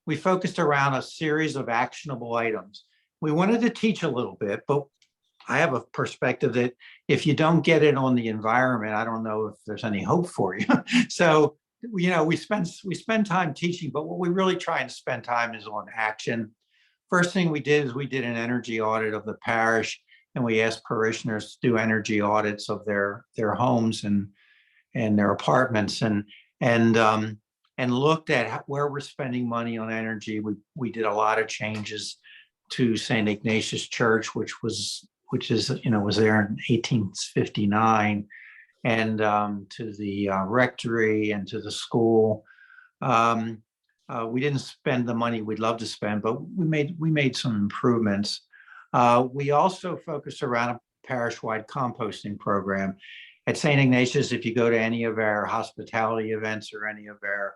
we focused around a series of actionable items. We wanted to teach a little bit, but I have a perspective that if you don't get it on the environment, I don't know if there's any hope for you. So, you know, we spend time teaching, but what we really try and spend time is on action. First thing we did is we did an energy audit of the parish, and we asked parishioners to do energy audits of their homes and their apartments, and looked at where we're spending money on energy. We did a lot of changes to St. Ignatius Church, which is, you know, was there in 1859, and to the rectory and to the school. We didn't spend the money we'd love to spend, but we made some improvements. We also focused around a parish-wide composting program. At St. Ignatius, if you go to any of our hospitality events or any of our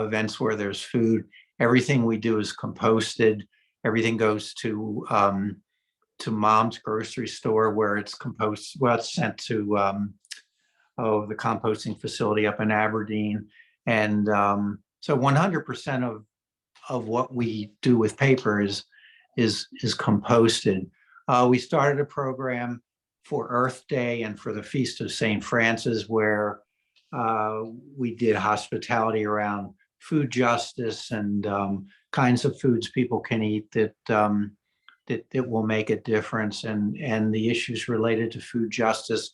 events where there's food, everything we do is composted. Everything goes to mom's grocery store where it's composted. Well, it's sent to the composting facility up in Aberdeen. And so 100% of what we do with paper is composted. We started a program for Earth Day and for the Feast of St. Francis, where we did hospitality around food justice and kinds of foods people can eat that will make a difference, and the issues related to food justice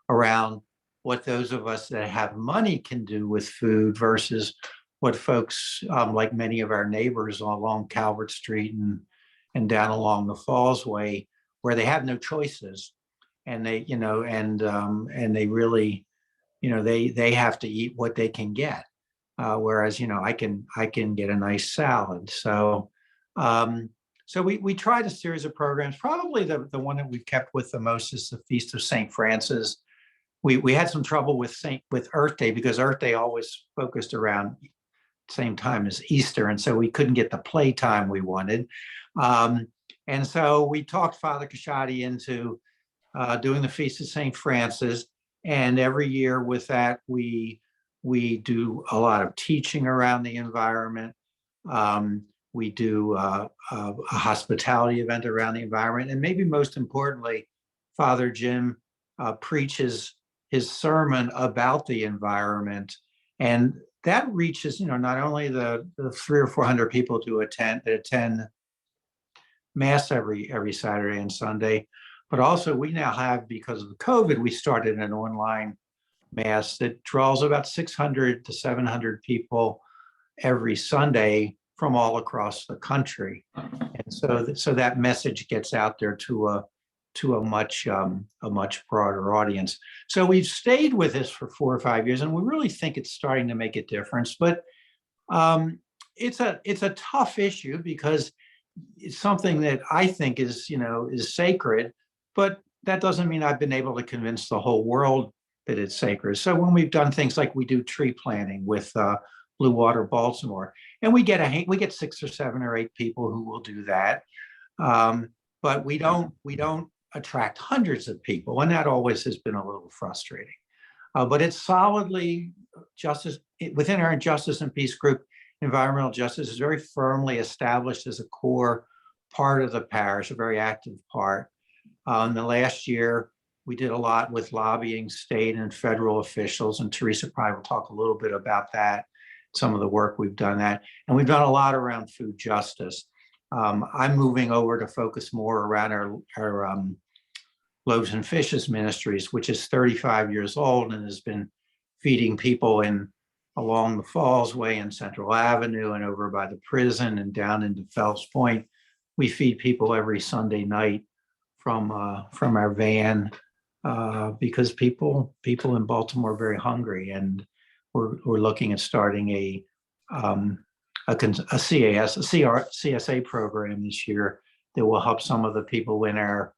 around what those of us that have money can do with food versus what folks like many of our neighbors along Calvert Street and down along the Falls Way, where they have no choices, and they and they really they have to eat what they can get, whereas I can get a nice salad. So so we tried a series of programs. Probably the one that we've kept with the most is the Feast of St. Francis. We had some trouble with Earth Day because Earth Day always focused around same time as Easter, and so we couldn't get the playtime we wanted. And so we talked Father Casciati into doing the Feast of St. Francis, and every year with that we do a lot of teaching around the environment. We do a hospitality event around the environment, and maybe most importantly, Father Jim preaches his sermon about the environment, and that reaches not only the 300 or 400 people that attend Mass every Saturday and Sunday, but also we now have, because of COVID, we started an online Mass that draws about 600 to 700 people every Sunday from all across the country, and so that message gets out there to a much broader audience. So we've stayed with this for 4 or 5 years, and we really think it's starting to make a difference. But it's a tough issue because it's something that I think is sacred, but that doesn't mean I've been able to convince the whole world that it's sacred. So when we've done things like we do tree planting with Blue Water Baltimore, and we get 6 or 7 or 8 people who will do that, but we don't attract hundreds of people, and that always has been a little frustrating. But it's solidly justice within our Justice and Peace group. Environmental justice is very firmly established as a core part of the parish, a very active part. In the last year, we did a lot with lobbying state and federal officials, and Theresa probably will talk a little bit about that, some of the work we've done that. And we've done a lot around food justice. I'm moving over to focus more around our Loaves and Fishes Ministries, which is 35 years old and has been feeding people along the Falls Way and Central Avenue and over by the prison and down into Fells Point. We feed people every Sunday night from our van because people in Baltimore are very hungry, and we're looking at starting a CSA program this year that will help some of the people in our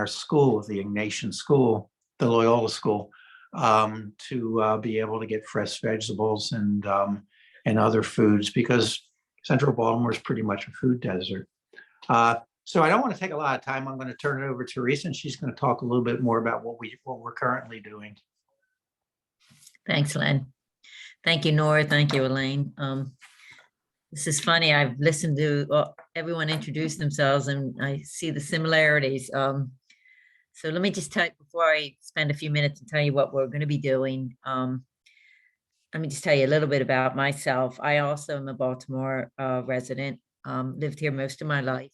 school, the Ignatian school, the Loyola school, to be able to get fresh vegetables and other foods, because Central Baltimore is pretty much a food desert. So I don't want to take a lot of time. I'm going to turn it over to Theresa, and she's going to talk a little bit more about what we're currently doing. Thanks, Len. Thank you, Nora. Thank you, Elaine. This is funny. I've listened to everyone introduce themselves, and I see the similarities. So let me just tell you, before I spend a few minutes and tell you what we're going to be doing, let me just tell you a little bit about myself. I also am a Baltimore resident, lived here most of my life.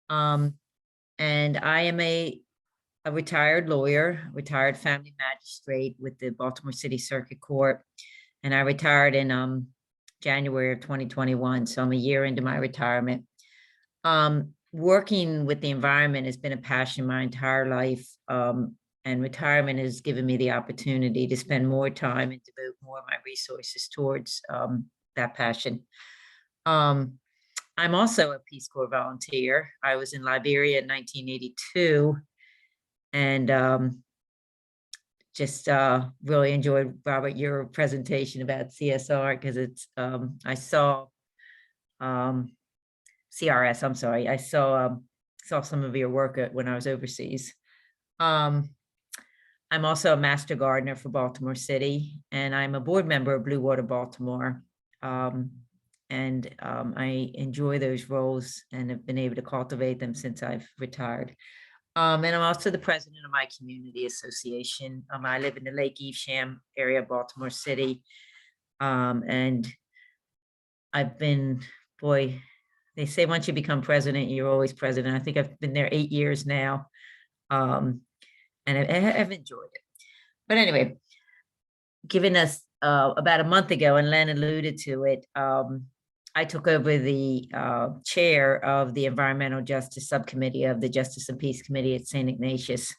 And I am a retired lawyer, retired family magistrate with the Baltimore City Circuit Court. And I retired in January of 2021. So I'm a year into my retirement. Working with the environment has been a passion my entire life. And retirement has given me the opportunity to spend more time and devote more of my resources towards that passion. I'm also a Peace Corps volunteer. I was in Liberia in 1982, and just really enjoyed, Robert, your presentation about CSR, because it's I saw CRS. I'm sorry, I saw some of your work when I was overseas. I'm also a master gardener for Baltimore City, and I'm a board member of Blue Water Baltimore. I enjoy those roles and have been able to cultivate them since I've retired. And I'm also the president of my community association. I live in the Lake Evesham area of Baltimore City. And I've been, boy, they say once you become president, you're always president. I think I've been there 8 years now. And I've enjoyed it. But anyway, given us about a month ago, and Len alluded to it, I took over the chair of the Environmental Justice Subcommittee of the Justice and Peace Committee at St. Ignatius.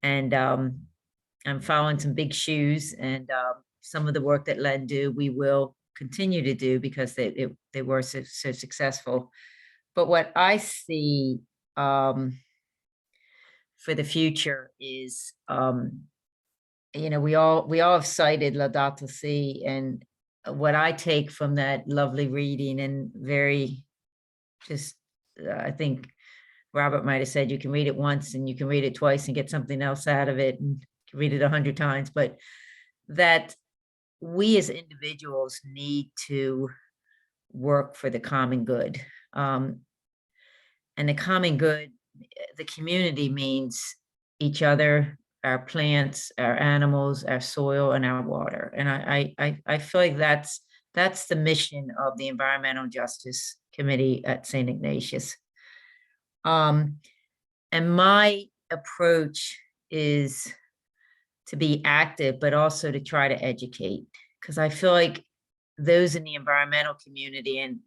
And I'm following some big shoes, and some of the work that Len do, we will continue to do because they were so successful. But what I see for the future is, we all have cited Laudato Si, and what I take from that lovely reading, and very just, I think Robert might have said you can read it once and you can read it twice and get something else out of it, and you can read it 100 times, but that we as individuals need to work for the common good. And the common good, the community means each other, our plants, our animals, our soil, and our water. And I feel like that's the mission of the Environmental Justice Committee at St. Ignatius. And my approach is to be active, but also to try to educate, because I feel like those in the environmental community, and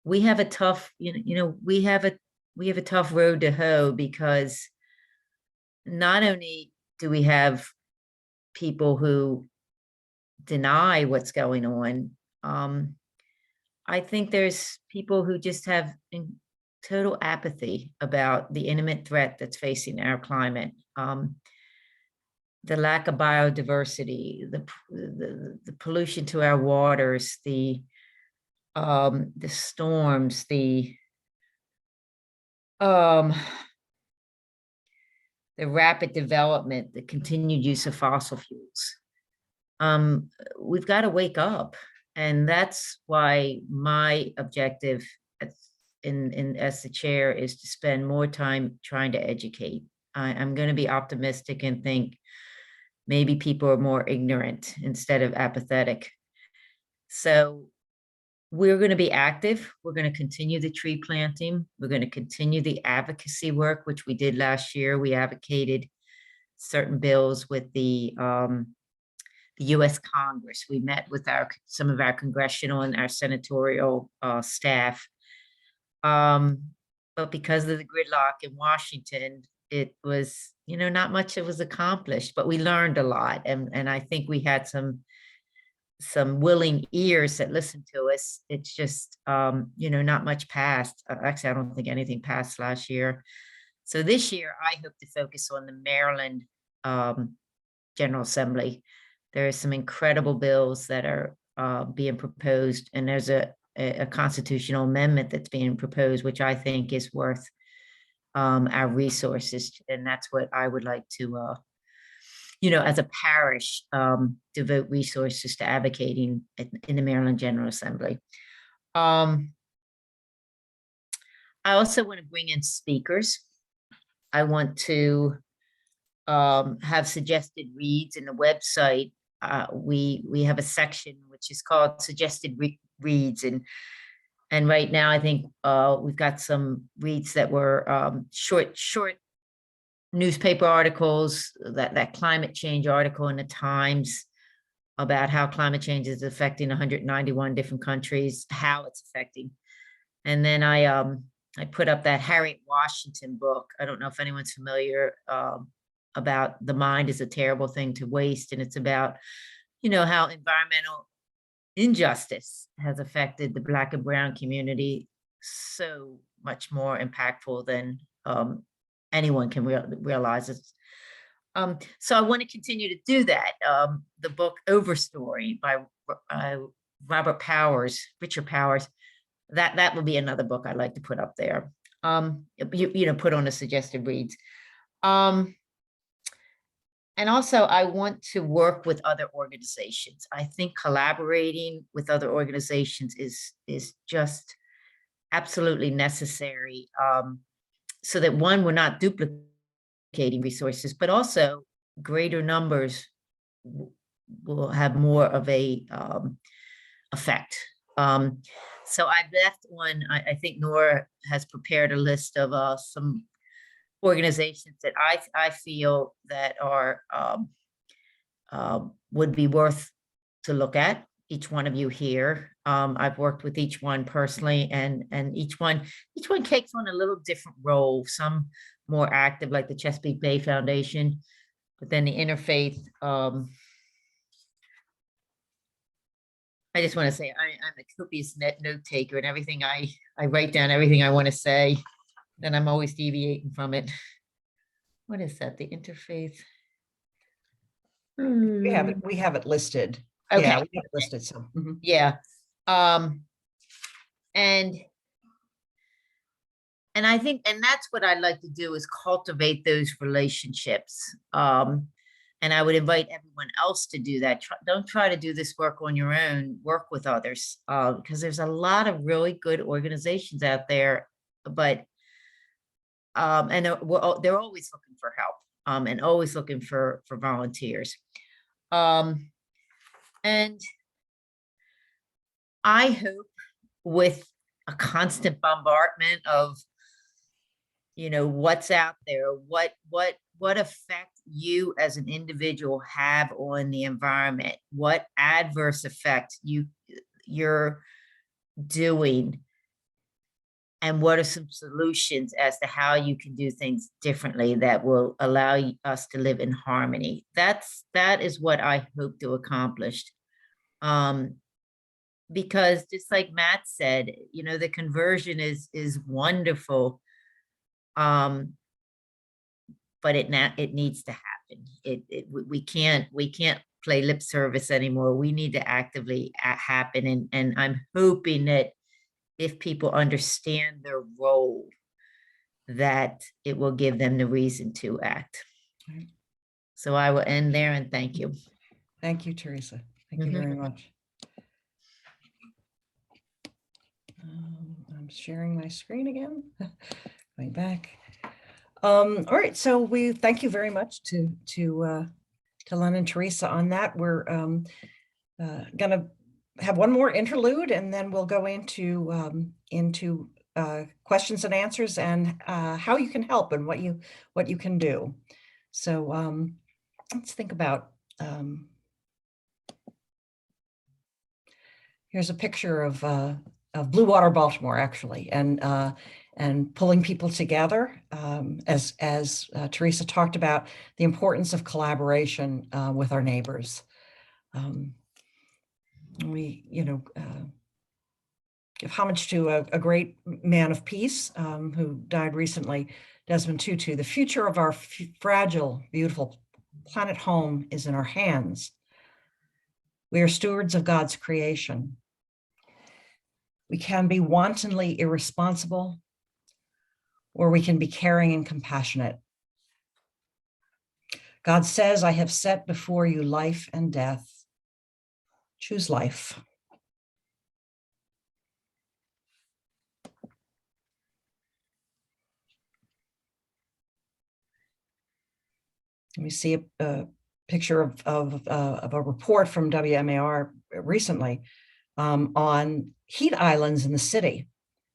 we have a tough, we have a tough road to hoe, because not only do we have people who deny what's going on, I think there's people who just have total apathy about the imminent threat that's facing our climate. The lack of biodiversity, the pollution to our waters, the storms, the rapid development, the continued use of fossil fuels. We've got to wake up. And that's why my objective as the chair is to spend more time trying to educate. I'm going to be optimistic and think maybe people are more ignorant instead of apathetic. So we're going to be active. We're going to continue the tree planting. We're going to continue the advocacy work, which we did last year. We advocated certain bills with the U.S. Congress. We met with some of our congressional and our senatorial staff. But because of the gridlock in Washington, it was, not much was accomplished, but we learned a lot. And I think we had some willing ears that listened to us. It's just, not much passed. Actually, I don't think anything passed last year. So this year, I hope to focus on the Maryland General Assembly. There are some incredible bills that are being proposed, and there's a constitutional amendment that's being proposed, which I think is worth our resources. And that's what I would like to, as a parish, devote resources to advocating in the Maryland General Assembly. I also want to bring in speakers. I want to have suggested reads in the website. We have a section which is called suggested reads, and right now I think we've got some reads that were short newspaper articles, that climate change article in the Times about how climate change is affecting 191 different countries, how it's affecting. And then I put up that Harriet Washington book. I don't know if anyone's familiar about The Mind is a Terrible Thing to Waste. And it's about, how environmental injustice has affected the Black and Brown community so much more impactful than anyone can realize. So I want to continue to do that. The book Overstory by Richard Powers, that will be another book I'd like to put up there. Put on the suggested reads. And also, I want to work with other organizations. I think collaborating with other organizations is just absolutely necessary, so that one, we're not duplicating resources, but also greater numbers will have more of a effect. So I've left one. I think Nora has prepared a list of some organizations that I feel that are would be worth to look at. Each one of you here, I've worked with each one personally, and each one takes on a little different role. Some more active, like the Chesapeake Bay Foundation, but then the interfaith. I just want to say I'm a copious note taker, and everything I write down everything I want to say. Then I'm always deviating from it. What is that? The interfaith? We have it listed. Okay. Yeah, we have it listed. So yeah. And I think, and that's what I'd like to do, is cultivate those relationships. And I would invite everyone else to do that. Don't try to do this work on your own. Work with others, because there's a lot of really good organizations out there, but and they're always looking for help, and always looking for volunteers. And I hope, with a constant bombardment of, what's out there, what effect you as an individual have on the environment, what adverse effect you're doing, and what are some solutions as to how you can do things differently that will allow us to live in harmony. That is what I hope to accomplish. Because just like Matt said, the conversion is wonderful. But it needs to happen. We can't play lip service anymore. We need to actively happen. And I'm hoping that if people understand their role, that it will give them the reason to act. Right. So I will end there, and thank you. Thank you, Theresa. Thank you very much. I'm sharing my screen again. Going back. All right, so we thank you very much to Len and Theresa on that. We're gonna have one more interlude, and then we'll go into questions and answers, and how you can help and what you can do. So let's think about. Here's a picture of Blue Water, Baltimore, actually, and pulling people together, as Theresa talked about, the importance of collaboration with our neighbors. We, give homage to a great man of peace who died recently, Desmond Tutu. The future of our fragile, beautiful planet home is in our hands. We are stewards of God's creation. We can be wantonly irresponsible, or we can be caring and compassionate. God says, I have set before you life and death. Choose life. We see a picture of a report from WMAR recently on heat islands in the city.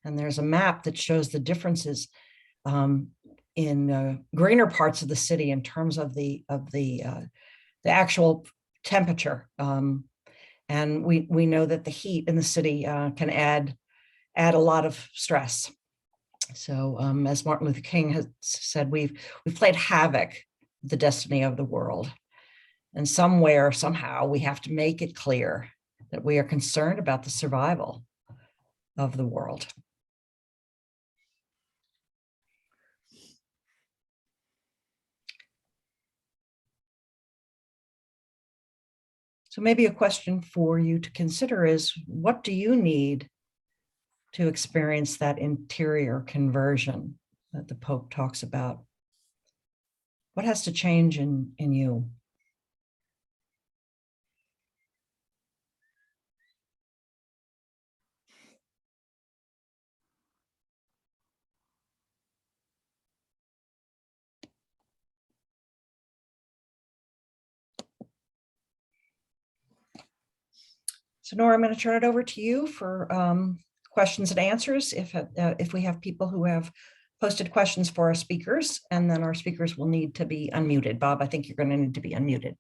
And there's a map that shows the differences in greener parts of the city in terms of the actual temperature. And we know that the heat in the city can add a lot of stress. So as Martin Luther King has said, we've played havoc with the destiny of the world. And somewhere, somehow, we have to make it clear that we are concerned about the survival of the world. So maybe a question for you to consider is, what do you need to experience that interior conversion that the Pope talks about? What has to change in you? So Nora, I'm going to turn it over to you for questions and answers. If we have people who have posted questions for our speakers, and then our speakers will need to be unmuted. Bob, I think you're going to need to be unmuted,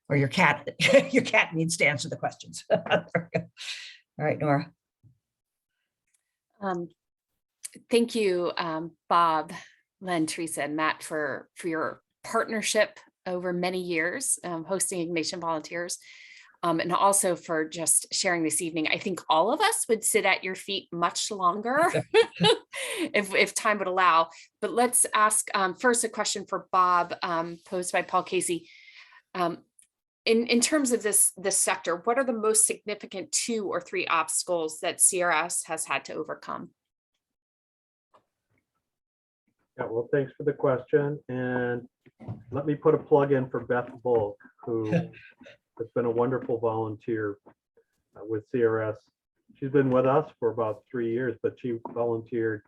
or your cat needs to answer the questions. All right, Nora. Thank you, Bob, Len, Theresa, and Matt for your partnership over many years, hosting Ignatian volunteers. And also for just sharing this evening. I think all of us would sit at your feet much longer if time would allow. But let's ask first a question for Bob, posed by Paul Casey. In terms of this sector, what are the most significant 2 or 3 obstacles that CRS has had to overcome? Yeah, well, thanks for the question. And let me put a plug in for Beth Bulk, who has been a wonderful volunteer with CRS. She's been with us for about 3 years, but she volunteered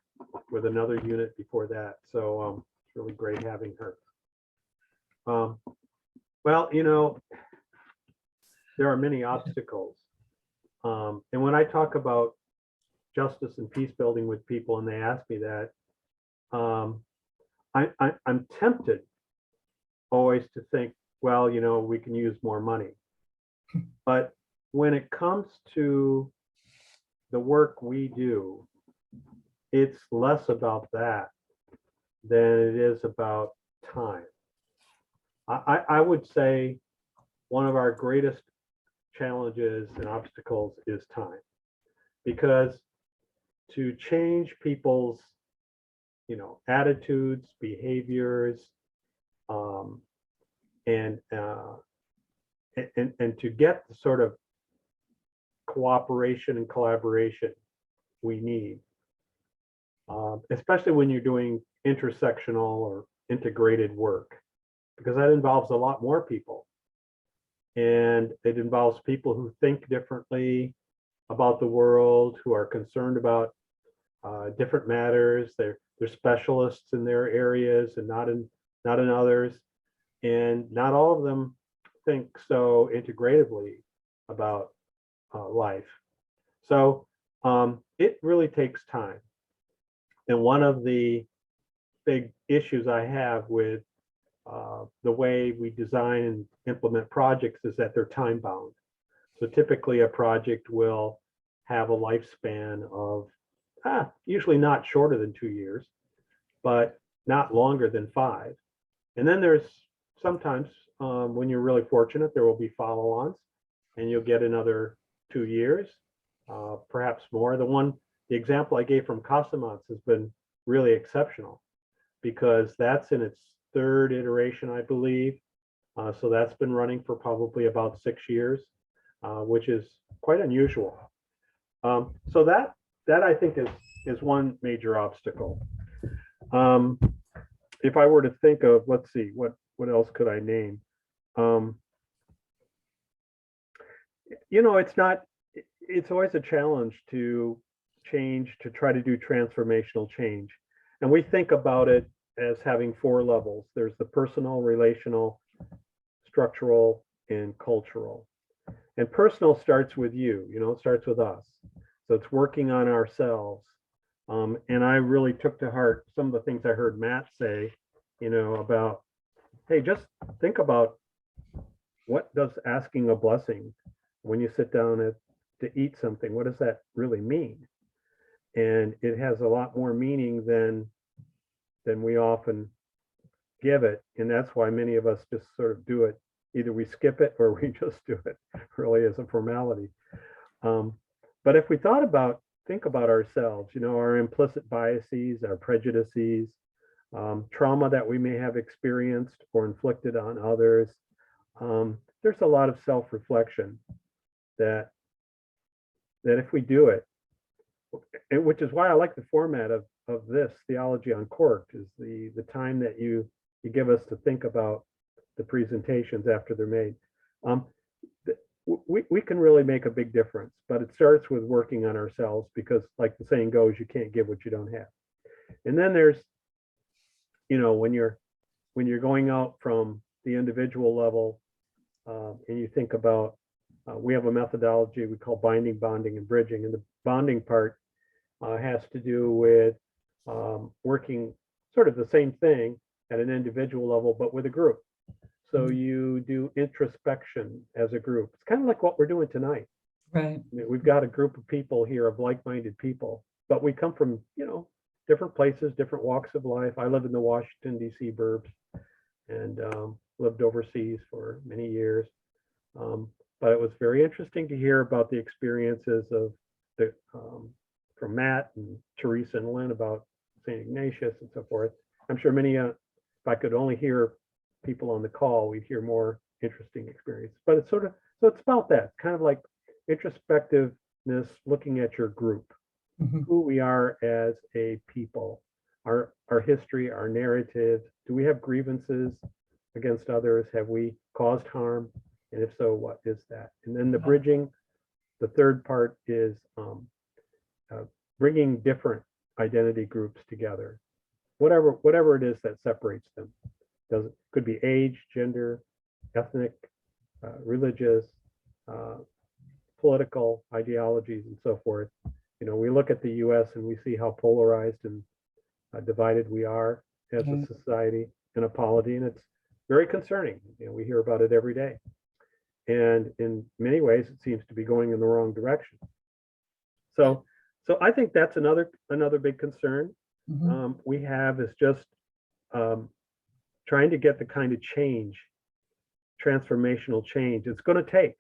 with another unit before that. So it's really great having her. Well, you know, there are many obstacles. And when I talk about justice and peace building with people and they ask me that, I'm tempted always to think, well, you know, we can use more money. But when it comes to the work we do, it's less about that than it is about time. I would say one of our greatest challenges and obstacles is time, because to change people's, you know, attitudes, behaviors, and to get the sort of cooperation and collaboration we need, especially when you're doing intersectional or integrated work, because that involves a lot more people. And it involves people who think differently about the world, who are concerned about different matters. They're specialists in their areas and not in others. And not all of them think so integratively about life. So it really takes time. And one of the big issues I have with the way we design and implement projects is that they're time bound. So typically a project will have a lifespan of usually not shorter than 2 years, but not longer than 5. And then there's sometimes when you're really fortunate, there will be follow-ons and you'll get another 2 years, perhaps more. The example I gave from Casamance has been really exceptional because that's in its 3rd iteration, I believe. So that's been running for probably about 6 years, which is quite unusual. So that I think is one major obstacle. If I were to think of, let's see, what else could I name? You know, it's always a challenge to change, to try to do transformational change. And we think about it as having 4 levels. There's the personal, relational, structural, and cultural. And personal starts with you, you know, it starts with us. So it's working on ourselves. And I really took to heart some of the things I heard Matt say, you know, about, hey, just think about what does asking a blessing when you sit down to eat something, what does that really mean? And it has a lot more meaning than we often give it. And that's why many of us just sort of do it. Either we skip it or we just do it really as a formality. But if we think about ourselves, you know, our implicit biases, our prejudices, trauma that we may have experienced or inflicted on others, there's a lot of self-reflection that if we do it, which is why I like the format of this Theology Uncorked, is the time that you give us to think about the presentations after they're made. We can really make a big difference, but it starts with working on ourselves, because like the saying goes, you can't give what you don't have. And then there's, you know, when you're going out from the individual level, and you think about, we have a methodology we call binding, bonding, and bridging. And the bonding part has to do with working sort of the same thing at an individual level, but with a group. So you do introspection as a group. It's kind of like what we're doing tonight. Right. I mean, we've got a group of people here, of like-minded people, but we come from, you know, different places, different walks of life. I live in the Washington, D.C. burbs, and lived overseas for many years. But it was very interesting to hear about the experiences of from Matt and Theresa and Lynn about St. Ignatius and so forth. I'm sure many, if I could only hear people on the call, we'd hear more interesting experiences. But it's sort of, so it's about that, kind of like introspectiveness, looking at your group, who we are as a people, our history, our narrative. Do we have grievances against others? Have we caused harm? And if so, what is that? And then the bridging, the third part is bringing different identity groups together, whatever it is that separates them. Could be age, gender, ethnic, religious, political ideologies, and so forth. You know, we look at the U.S. and we see how polarized and divided we are as a society and a polity, and it's very concerning. You know, we hear about it every day, and in many ways, it seems to be going in the wrong direction. So I think that's another big concern we have, is just trying to get the kind of change, transformational change, it's going to take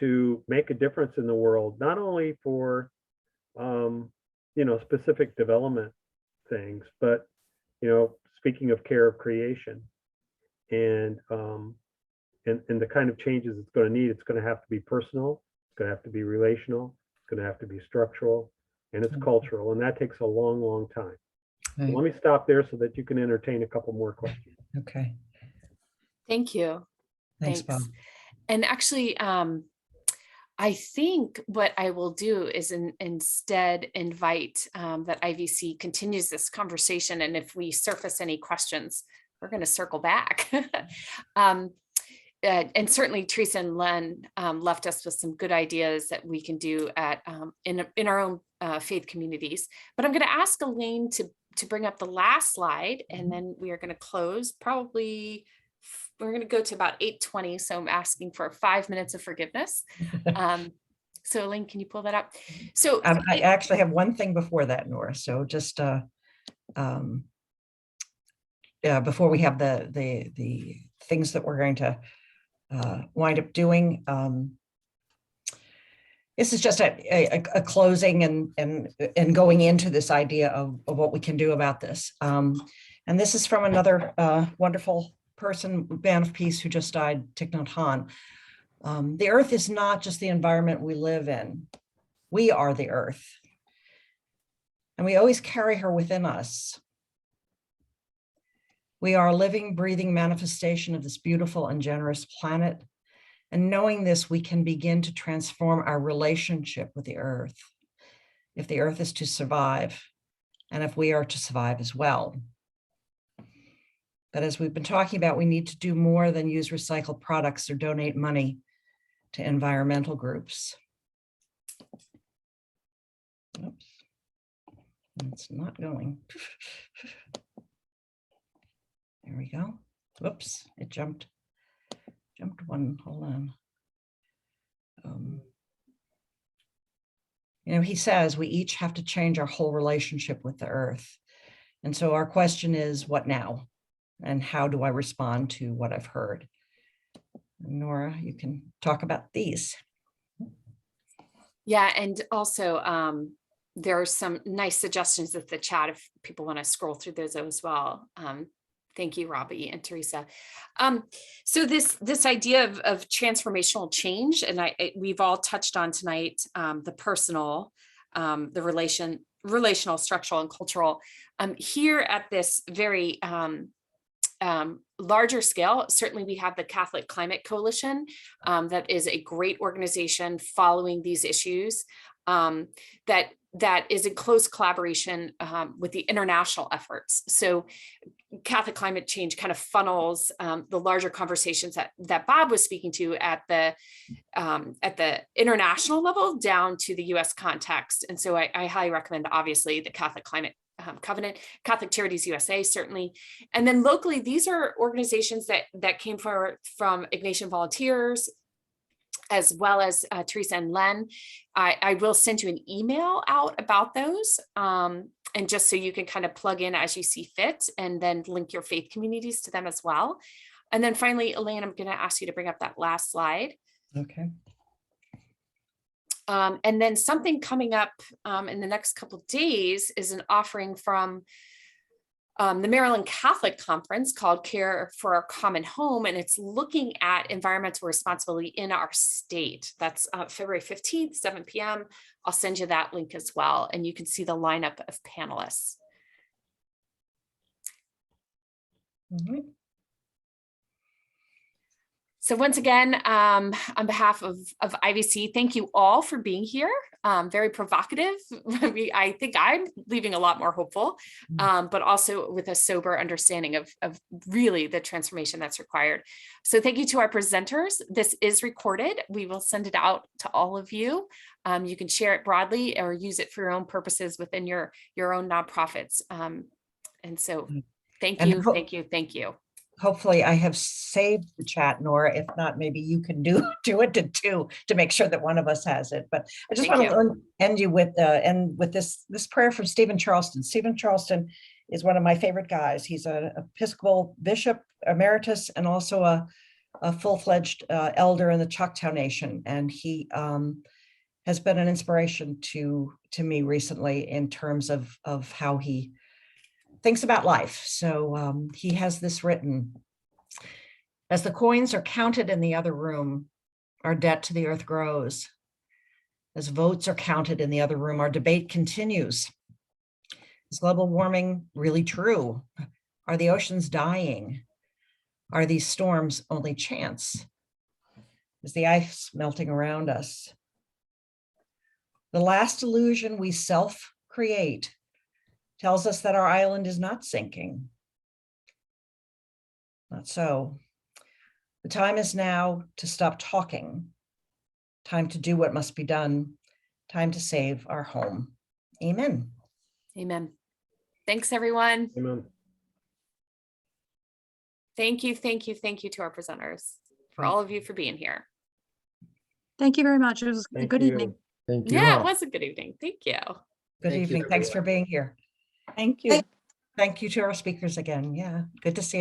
to make a difference in the world, not only for you know, specific development things, but, you know, speaking of care of creation, and the kind of changes it's going to need, it's going to have to be personal, it's going to have to be relational, it's going to have to be structural, and it's cultural, and that takes a long, long time. Right. So let me stop there so that you can entertain a couple more questions. Okay. Thank you. Thanks, Bob. And actually, I think what I will do is instead invite that IVC continues this conversation. And if we surface any questions, we're going to circle back. And certainly Theresa and Len left us with some good ideas that we can do at in our own faith communities. But I'm going to ask Elaine to bring up the last slide, and then we are going to close. Probably we're going to go to about 8:20. So I'm asking for 5 minutes of forgiveness. So Elaine, can you pull that up? So I actually have one thing before that, Nora. So just before we have the things that we're going to wind up doing. This is just a closing and going into this idea of what we can do about this. And this is from another wonderful person, man of peace, who just died, Thich Nhat Hanh. The earth is not just the environment we live in. We are the earth. And we always carry her within us. We are a living, breathing manifestation of this beautiful and generous planet. And knowing this, we can begin to transform our relationship with the earth, if the earth is to survive, and if we are to survive as well. But as we've been talking about, we need to do more than use recycled products or donate money to environmental groups. Oops, it's not going. There we go. Whoops, it jumped one, hold on. You know, he says we each have to change our whole relationship with the earth. And so our question is, what now? And how do I respond to what I've heard? Nora, you can talk about these. Yeah, and also there are some nice suggestions at the chat if people want to scroll through those as well. Thank you, Robbie and Theresa. So this idea of transformational change, and we've all touched on tonight, the personal, the relational, structural, and cultural. Here at this very larger scale, certainly we have the Catholic Climate Coalition, that is a great organization following these issues, that is in close collaboration with the international efforts. So Catholic climate change kind of funnels the larger conversations that Bob was speaking to at the international level down to the US context. And so I highly recommend, obviously, the Catholic Climate Covenant, Catholic Charities USA, certainly. And then locally, these are organizations that came from Ignatian volunteers, as well as Theresa and Len. I will send you an email out about those. And just so you can kind of plug in as you see fit, and then link your faith communities to them as well. And then finally, Elaine, I'm going to ask you to bring up that last slide. Okay. And then something coming up in the next couple of days is an offering from the Maryland Catholic Conference called Care for Our Common Home, and it's looking at environmental responsibility in our state. That's February 15th, 7 p.m. I'll send you that link as well, and you can see the lineup of panelists. Mm-hmm. So once again, on behalf of IVC, thank you all for being here. Very provocative. I think I'm leaving a lot more hopeful, but also with a sober understanding of really the transformation that's required. So thank you to our presenters. This is recorded. We will send it out to all of you. You can share it broadly or use it for your own purposes within your own nonprofits. And so thank you, thank you, thank you. Hopefully I have saved the chat, Nora. If not, maybe you can do it to make sure that one of us has it. But I just want to end with this prayer from Stephen Charleston. Stephen Charleston is one of my favorite guys. He's an Episcopal bishop emeritus and also a full-fledged elder in the Choctaw Nation. And he has been an inspiration to me recently in terms of how he thinks about life. So he has this written: as the coins are counted in the other room, our debt to the earth grows. As votes are counted in the other room, our debate continues. Is global warming really true? Are the oceans dying? Are these storms only chance? Is the ice melting around us? The last illusion we self-create tells us that our island is not sinking. Not so. The time is now to stop talking. Time to do what must be done. Time to save our home. Amen. Amen. Thanks, everyone. Amen. Thank you, thank you, thank you to our presenters, for all of you for being here. Thank you very much. It was a good evening. Thank you. Yeah, all. it was a good evening. Thank you. Good Thank you, evening. Thanks for everyone. being here. Thank you. Thank you to our speakers again. Yeah, good to see you.